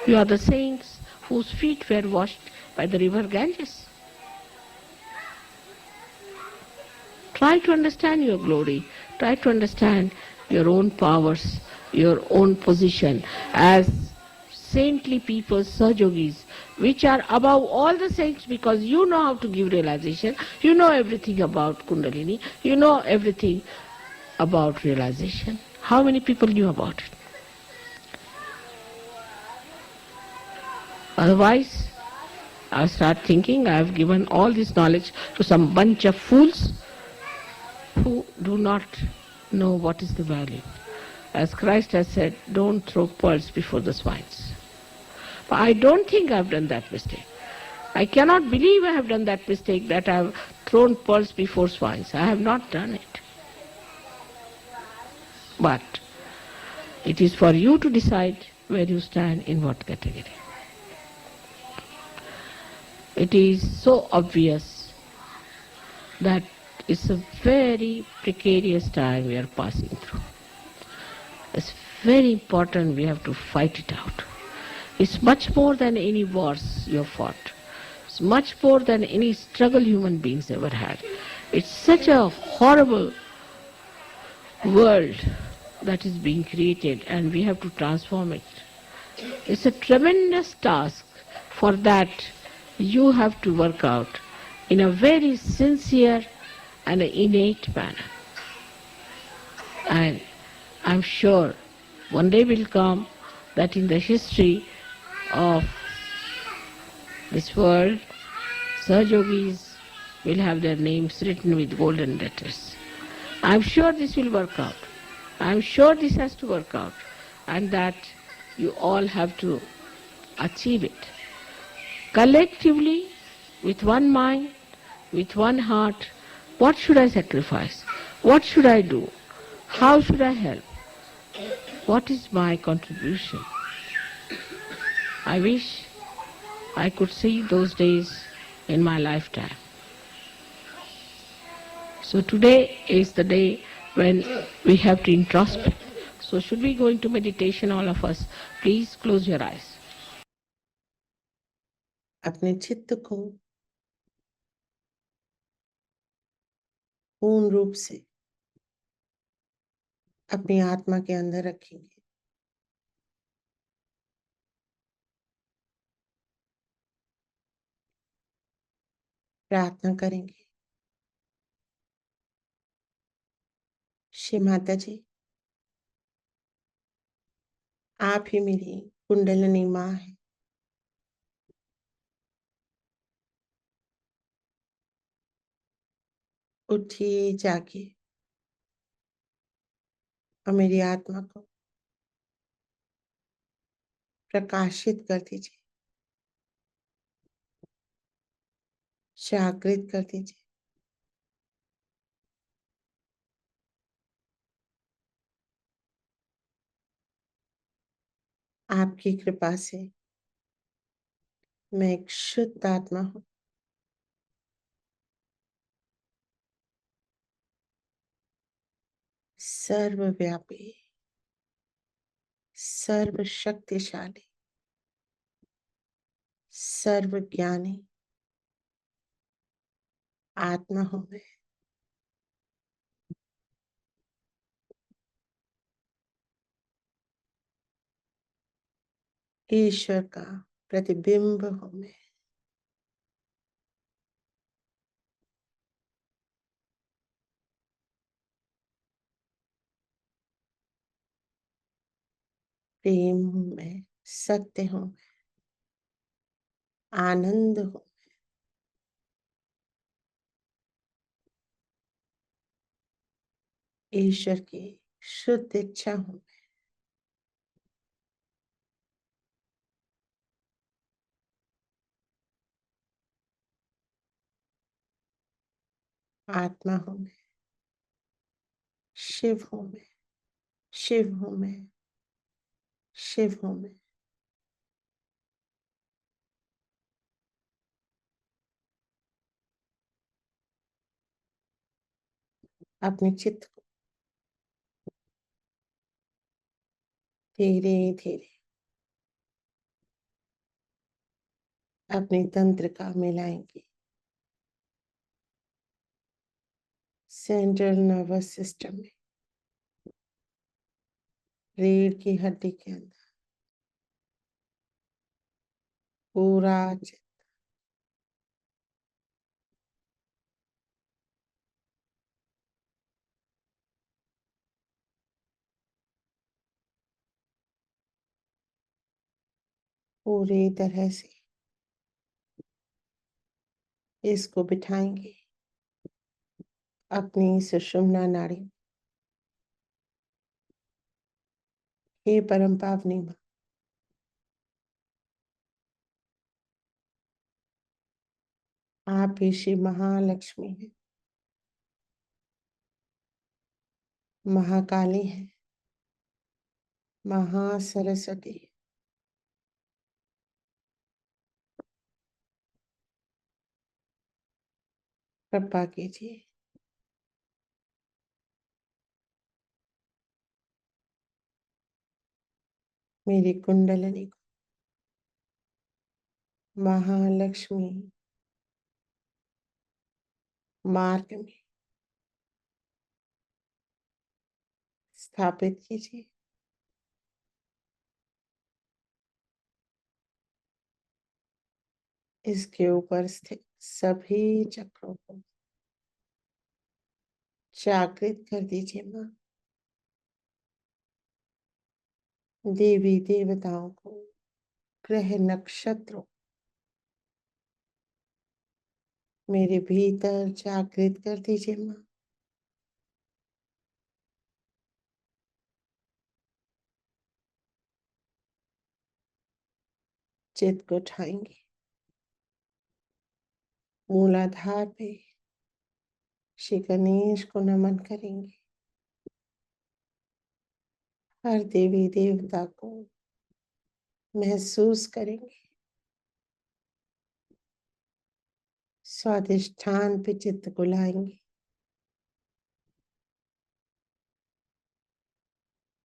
You are the saints whose feet were washed by the river Ganges. Try to understand your glory. Try to understand your own powers, your own position as saintly people, Sahaja Yogis, which are above all the saints, because you know how to give realization, you know everything about Kundalini, you know everything about realization. How many people knew about it? Otherwise, I start thinking I have given all this knowledge to some bunch of fools who do not know what is the value. As Christ has said, don't throw pearls before the swines. But I don't think I have done that mistake. I cannot believe I have done that mistake, that I have thrown pearls before swines. I have not done it. But it is for you to decide where you stand in what category. It is so obvious that it's a very precarious time we are passing through. It's very important we have to fight it out. It's much more than any wars you have fought. It's much more than any struggle human beings ever had. It's such a horrible world that is being created, and we have to transform it. It's a tremendous task. For that, you have to work out in a very sincere and innate manner. And I'm sure one day will come that in the history of this world, Sahaja Yogis will have their names written with golden letters. I'm sure this will work out. I'm sure this has to work out, and that you all have to achieve it. Collectively, with one mind, with one heart, what should I sacrifice? What should I do? How should I help? What is my contribution? I wish I could see those days in my lifetime. So today is the day when we have to introspect. So should we go into meditation, all of us? Please close your eyes. अपने चित्त को पूर्ण रूप से अपनी आत्मा के अंदर रखेंगे। प्रार्थना करेंगे। श्री माता जी, आप ही मेरी कुंडलिनी माँ है। उठिए, जागिए और मेरी आत्मा को प्रकाशित कर दीजिए, जागृत कर दीजिए। आपकी कृपा से मैं एक शुद्ध आत्मा हूँ। सर्वव्यापी, सर्वशक्तिशाली, सर्वज्ञानी आत्मा हूं मैं। ईश्वर का प्रतिबिंब हूं मैं। प्रेम हूं मैं, सत्य हूं मैं, आनंद हूं, ईश्वर की शुद्ध इच्छा हूं, आत्मा हूं मैं, शिव हूं मैं, शिव हूं मैं, शिव हूं मैं। अपने चित्त को धीरे धीरे अपने तंत्र का मिलाएंगे। सेंट्रल नर्वस सिस्टम में, रीढ़ की हड्डी के अंदर पूरा चित्त पूरी तरह से इसको बिठाएंगे अपनी सुषुम्ना नाड़ी में। हे परम पावनी मां, आप ही श्री महालक्ष्मी हैं, महाकाली हैं, महासरस्वती हैं। कृपा कीजिए मेरी कुंडलिनी को महालक्ष्मी मार्ग में स्थापित कीजिए। इसके ऊपर स्थित सभी चक्रों को जागृत कर दीजिए मां। देवी देवताओं को, ग्रह नक्षत्रों मेरे भीतर जागृत कर दीजिए मां। चित्त को उठाएंगे, मूलाधार पे श्री गणेश को नमन करेंगे। हर देवी देवता को महसूस करेंगे। स्वादिष्ठान पे चित्त को लाएंगे।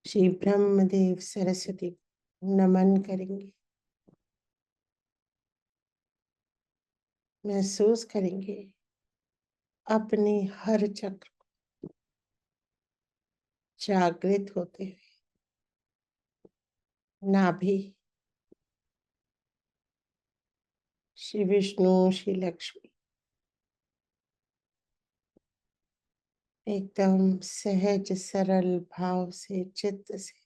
श्री ब्रह्मदेव सरस्वती को नमन करेंगे। महसूस करेंगे अपने हर चक्र को जागृत होते हुए। नाभि श्री विष्णु, श्री लक्ष्मी एकदम सहज सरल भाव से, चित्त से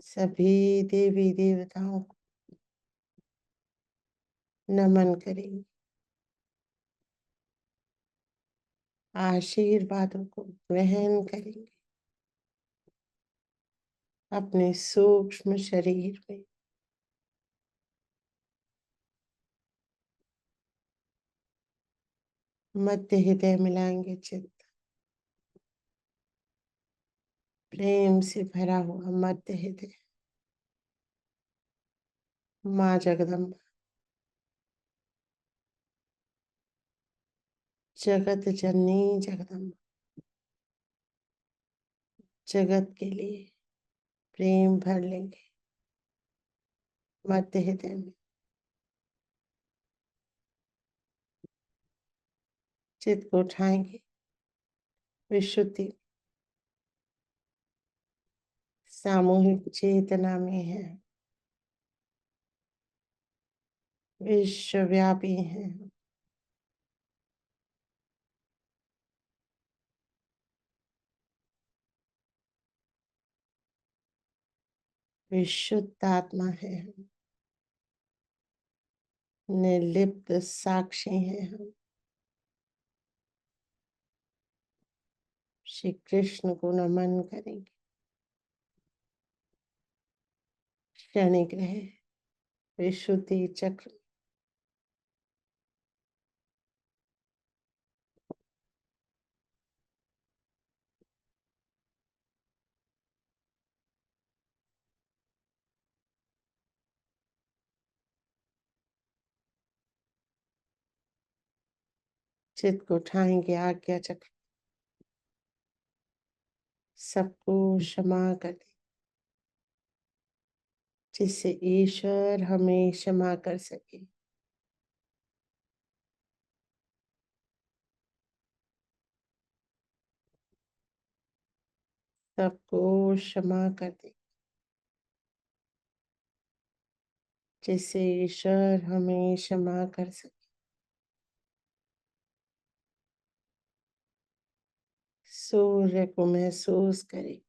सभी देवी देवताओं को नमन करेंगे। आशीर्वादों को ग्रहण करेंगे। अपने सूक्ष्म शरीर में मध्य हृदय मिलाएंगे। चित्त प्रेम से भरा हुआ मध्य हृदय माँ जगदम्बा जगत जननी जगदम्बा जगत के लिए प्रेम भर लेंगे मध्य हृदय में। चित्त को उठाएंगे विशुद्धि सामूहिक चेतना में है, विश्वव्यापी है। विशुद्ध आत्मा है, निर्लिप्त साक्षी है हम। श्री कृष्ण को नमन करेंगे। क्षणिक रहे विशुद्धि चक्र, चित्त को उठाएंगे आज्ञा चक्र, सबको क्षमा कर दे, जिससे ईश्वर हमें क्षमा कर सके। सबको क्षमा कर दे, जिससे ईश्वर हमें क्षमा कर सके। सूर्य को महसूस करें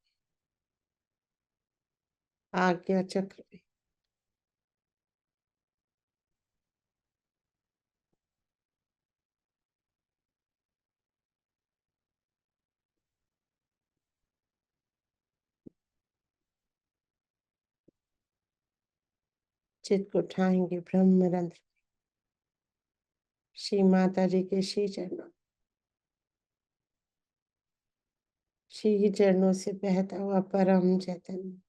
आज्ञा चक्र में। चित्त को उठाएंगे ब्रह्मरंध्र, श्री माता जी के श्री चरणों, श्री चरणों से बहता हुआ परम चैतन्य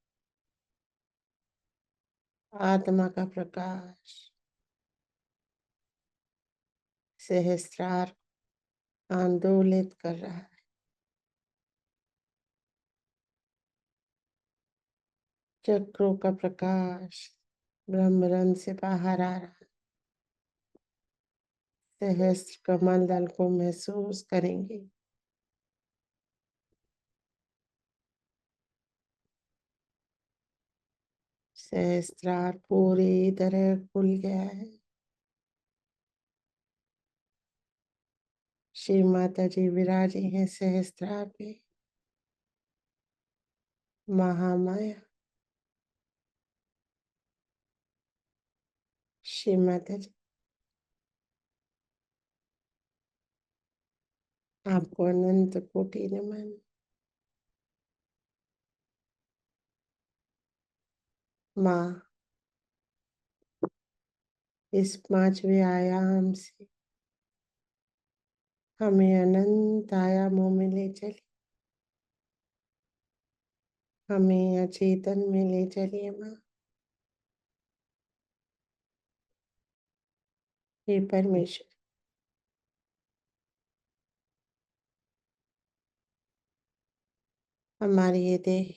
आत्मा का प्रकाश सहस्त्रार आंदोलित कर रहा है। चक्रों का प्रकाश ब्रह्मरंध्र से बाहर आ रहा है। सहस्त्र कमल दल को महसूस करेंगे। सहस्त्रार पूरी तरह खुल गया है। श्री माता जी विराजे हैं सहस्त्रार पे। महामाया श्री माता जी आपको अनंत कोटि नमन। माँ इस पांचवें आयाम से हमें अनंत आयामों में ले चली, हमें अचेतन में ले चलिए माँ। हे परमेश्वर, हमारी ये देह,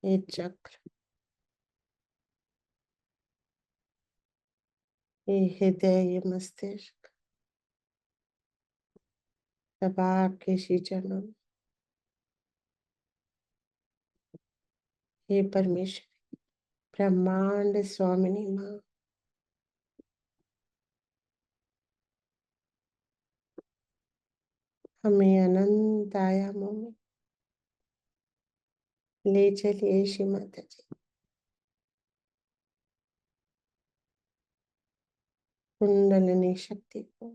ये चक्र, ये हृदय, ये मस्तिष्क सब आपके श्री चरणों में। हे परमेश्वर, ब्रह्मांड स्वामिनी माँ, हमें अनंत आयामों में ले चलिए श्री माता जी। कुंडलिनी शक्ति को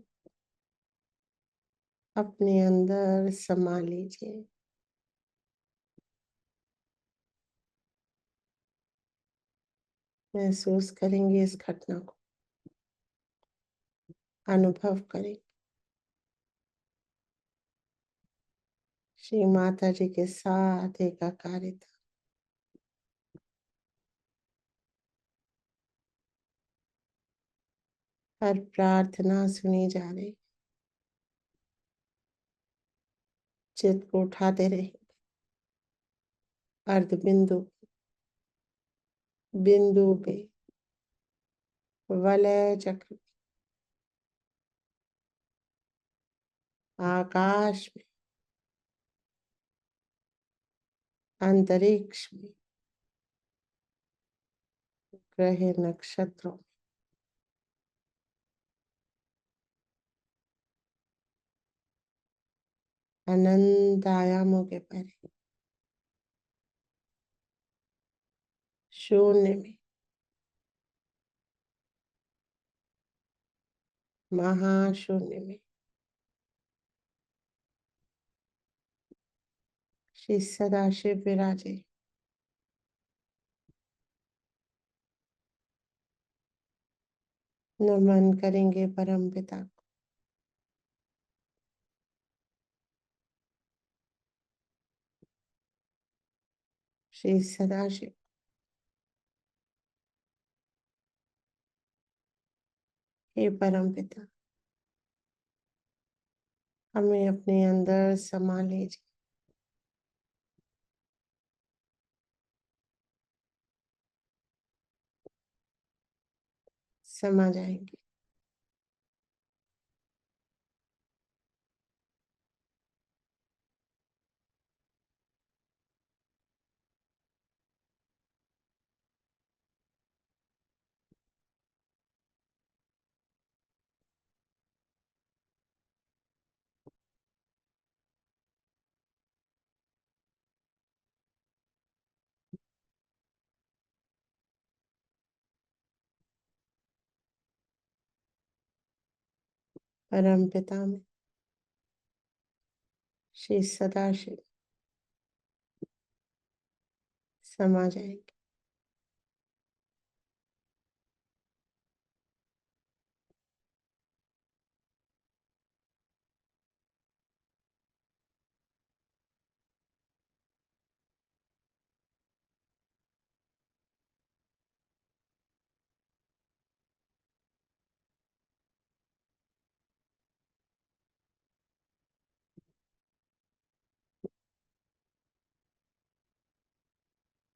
अपने अंदर समा लीजिए। महसूस करेंगे इस घटना को, अनुभव करें श्री माता जी के साथ एकाकारिता। हर प्रार्थना सुनी जा रही, चित्त को उठाते रहे, अर्ध बिंदु, बिंदु पे, वलय चक्र, आकाश में, अंतरिक्ष में, ग्रह नक्षत्रों, अनंत आयामों के परे, शून्य में, महाशून्य में श्री सदाशिव विराजे। नमन करेंगे परम पिता को। श्री सदाशिव, हे परम पिता, हमें अपने अंदर समा लीजिए। समा जाएंगे। परम पिता में श्री सदाशिव समा जाएंगे।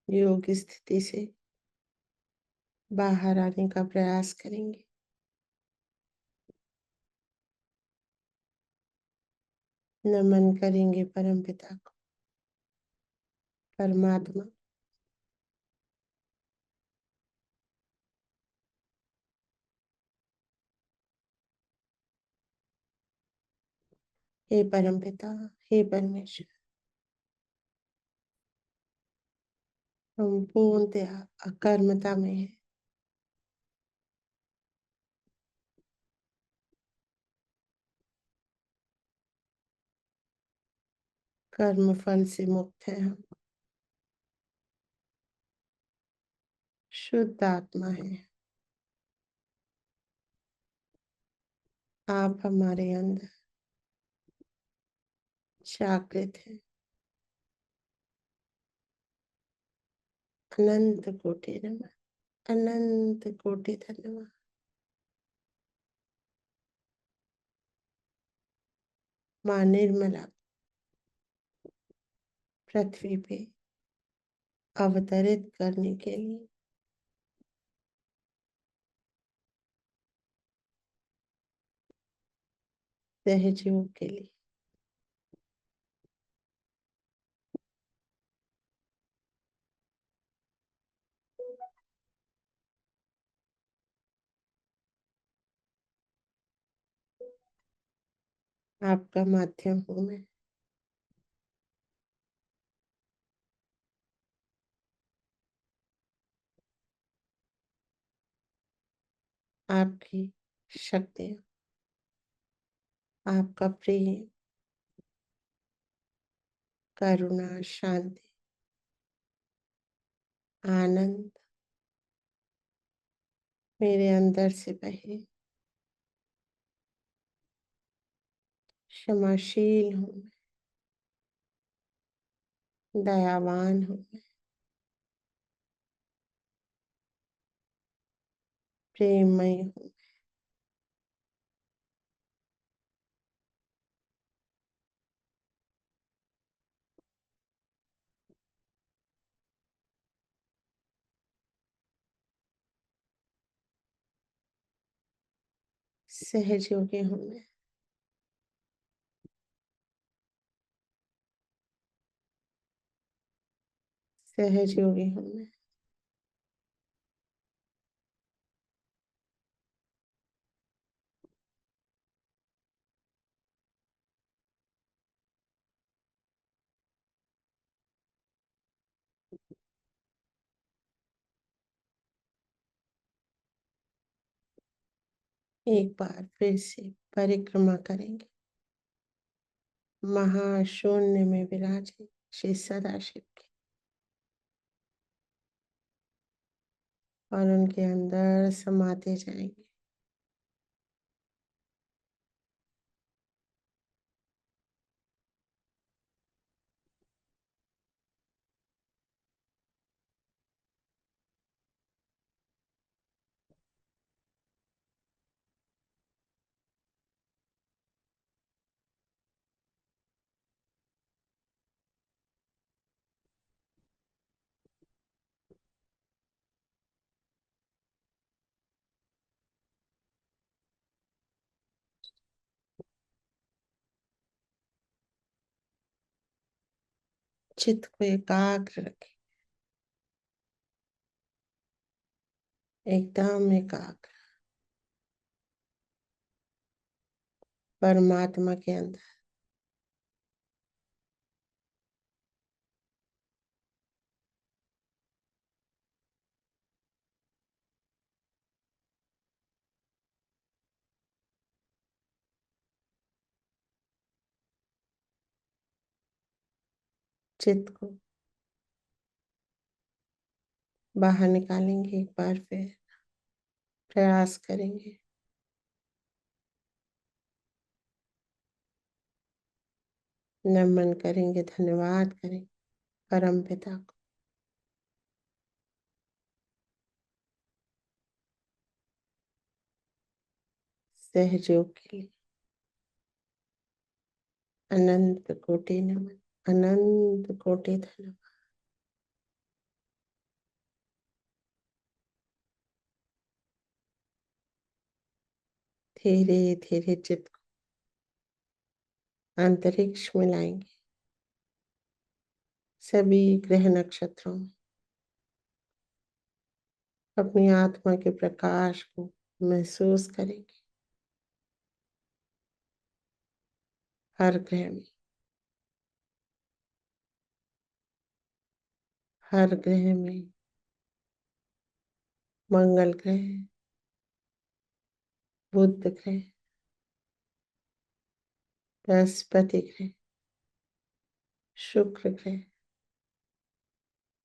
योग स्थिति से बाहर आने का प्रयास करेंगे। नमन करेंगे परम पिता को, परमात्मा। हे परम पिता, हे परमेश्वर, हम पूर्णतया अकर्मता में हैं। कर्म फल से मुक्त है हम, शुद्ध आत्मा है। आप हमारे अंदर जागृत है। अनंत कोटि नमः, अनंत कोटि धन्यवाद। माँ निर्मला पृथ्वी पे अवतरित करने के लिए सहयोग के लिए आपका माध्यम हूँ मैं। आपकी शक्ति, आपका प्रेम, करुणा, शांति, आनंद मेरे अंदर से बहे। क्षमाशील हूँ मैं, दयावान हूँ मैं, प्रेममय हूँ। सहज योगी हूँ मैं। सहज योगी हूँ मैं। एक बार फिर से परिक्रमा करेंगे। महाशून्य में विराजे श्री सदाशिव की, और उनके अंदर समाते जाएंगे। चित्त को एकाग्र रखें, एकदम एकाग्र परमात्मा के अंदर। चित्त को बाहर निकालेंगे, एक बार फिर प्रयास करेंगे। नमन करेंगे, धन्यवाद करेंगे परम पिता को। सहयोग के लिए अनंत कोटि नमन, अनंत कोटि धन्यवाद। धीरे धीरे चित्त को अंतरिक्ष में लाएंगे, सभी ग्रह नक्षत्रों में अपनी आत्मा के प्रकाश को महसूस करेंगे। हर ग्रह में, हर ग्रह में, मंगल ग्रह, बुध ग्रह, बृहस्पति ग्रह, शुक्र ग्रह,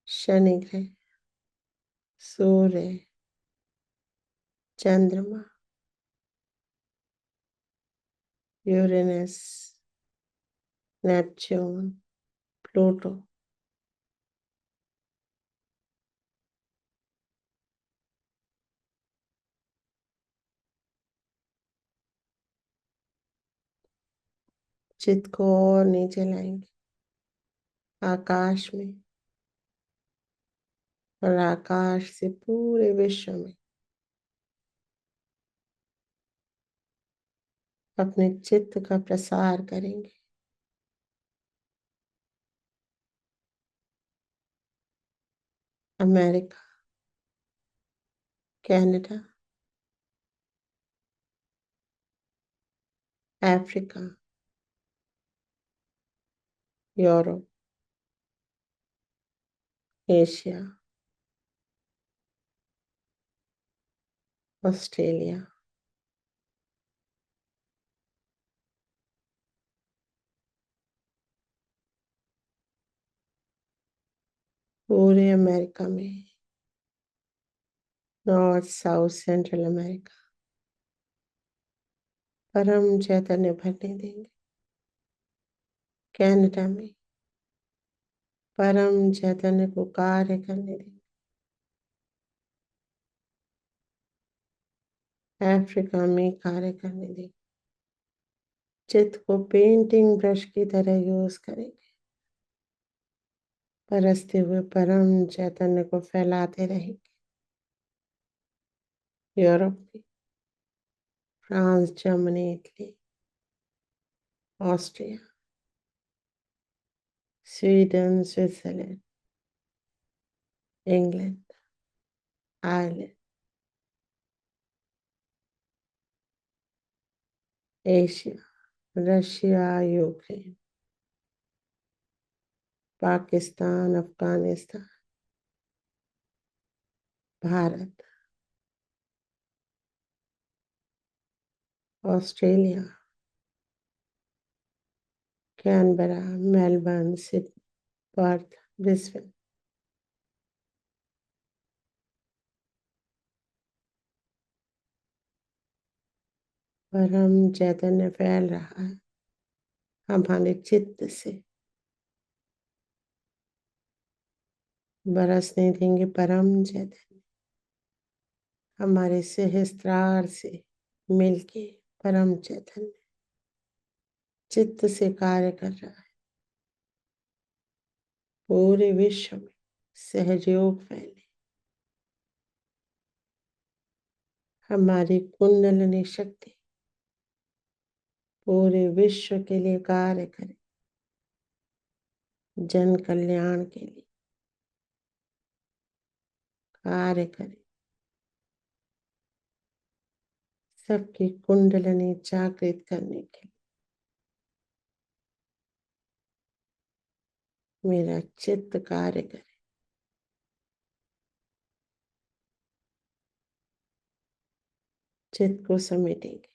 शनि ग्रह, सूर्य, चंद्रमा, यूरेनस, नेपच्यून, प्लूटो, चित्त को और नीचे लाएंगे आकाश में, और आकाश से पूरे विश्व में अपने चित्त का प्रसार करेंगे। America, Canada, Africa, Europe, Asia, Australia, पूरे अमेरिका में, नॉर्थ साउथ सेंट्रल अमेरिका, परम चैतन्य भरने देंगे। कनाडा में परम चैतन्य को कार्य करने देंगे। अफ्रीका में कार्य करने देंगे। चित्त को पेंटिंग ब्रश की तरह यूज करेंगे, बरसते हुए परम चैतन्य को फैलाते रहेंगे। यूरोप में, France, Germany, Italy, Austria, Sweden, Switzerland, England, Ireland, Asia, Russia, Ukraine, Pakistan, Afghanistan, Bharat, Australia, Canberra, Melbourne, Sydney, Perth, Brisbane, परम चैतन्य फैल रहा है हमारे चित्त से। बरसने देंगे परम चैतन्य हमारे सहस्त्रार से मिलके। परम चैतन्य चित्त से कार्य कर रहा है। पूरे विश्व में सहयोग फैले। हमारी कुंडलिनी शक्ति पूरे विश्व के लिए कार्य करे, जन कल्याण के लिए कार्य करे। सबकी कुंडलिनी जागृत करने के लिए मेरा चित्त कार्य करे। चित्त को समेटेंगे,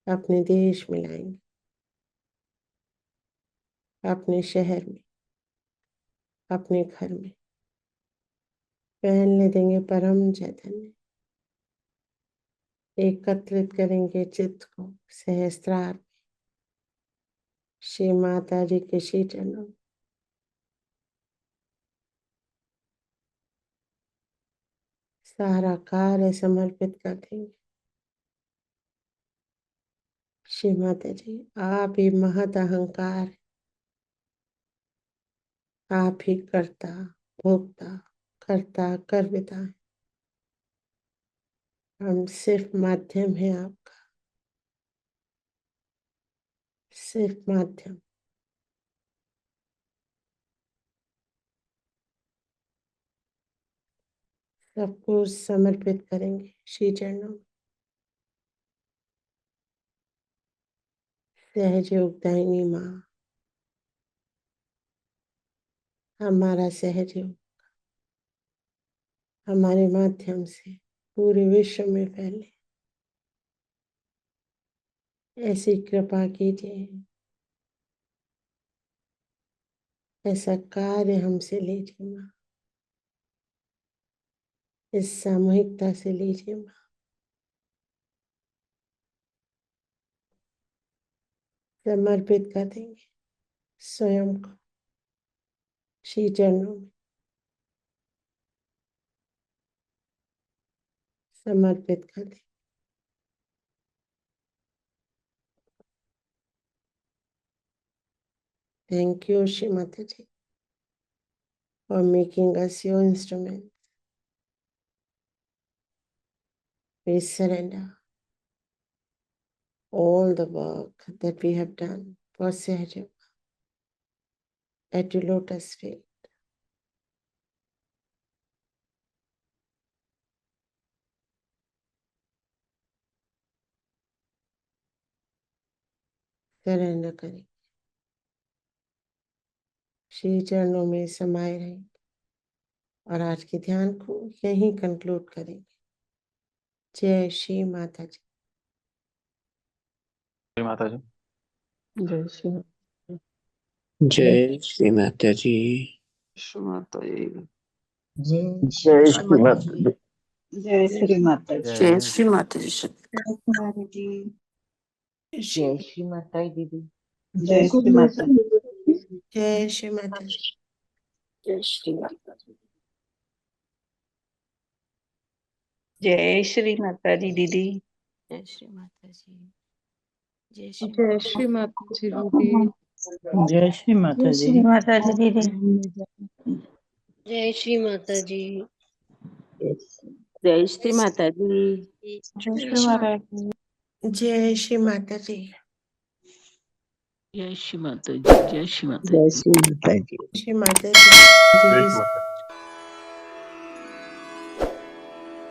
अपने देश में लाएंगे, अपने शहर में, अपने घर में पहनने देंगे परम चैतन्य। एकत्रित करेंगे चित्त को सहस्त्रार में, श्री माता जी के श्री चरणों में। सारा कार्य समर्पित कर देंगे। श्री माता जी, आप ही महत अहंकार है, आप ही कर्ता भोक्ता कर्ता कर्विता है। हम सिर्फ माध्यम हैं आपका, सिर्फ माध्यम। सब कुछ समर्पित करेंगे श्री चरणों में। सहयोग दायिनी माँ, हमारा सहयोग हमारे माध्यम से पूरे विश्व में फैले। ऐसी कृपा कीजिए, ऐसा कार्य हमसे लीजिए माँ, इस सामूहिकता से लीजिए माँ। समर्पित कर देंगे स्वयं को श्री चरणों में, समर्पित कर देंगे। Thank you Shri Mata ji for making us your instruments. We surrender all the work that we have done for Sahajyoga at your lotus feet. Surrender करें, श्री चरणों में समाये रहें और आज के ध्यान को यहीं कंक्लूड करेंगे। जय श्री माता जी। जय माता जी। जय श्री जय श्री माता जी। माता जी। जय श्री माता जी। जय श्री माता जी। जय श्री माता जी। जय श्री माता जी दीदी। जय श्री माता जी। जय श्री माता जी। जय श्री माता जी। जय श्री माता जी दीदी। जय श्री माता जी। जय श्री जय श्री माता जी दीदी। जय श्री माता जी। माता जी दीदी। जय श्री माता जी। जय श्री माता दी। जय श्री माता जी। जय श्री माता जी। जय श्री माता जी। श्री माता जी। जय श्री माता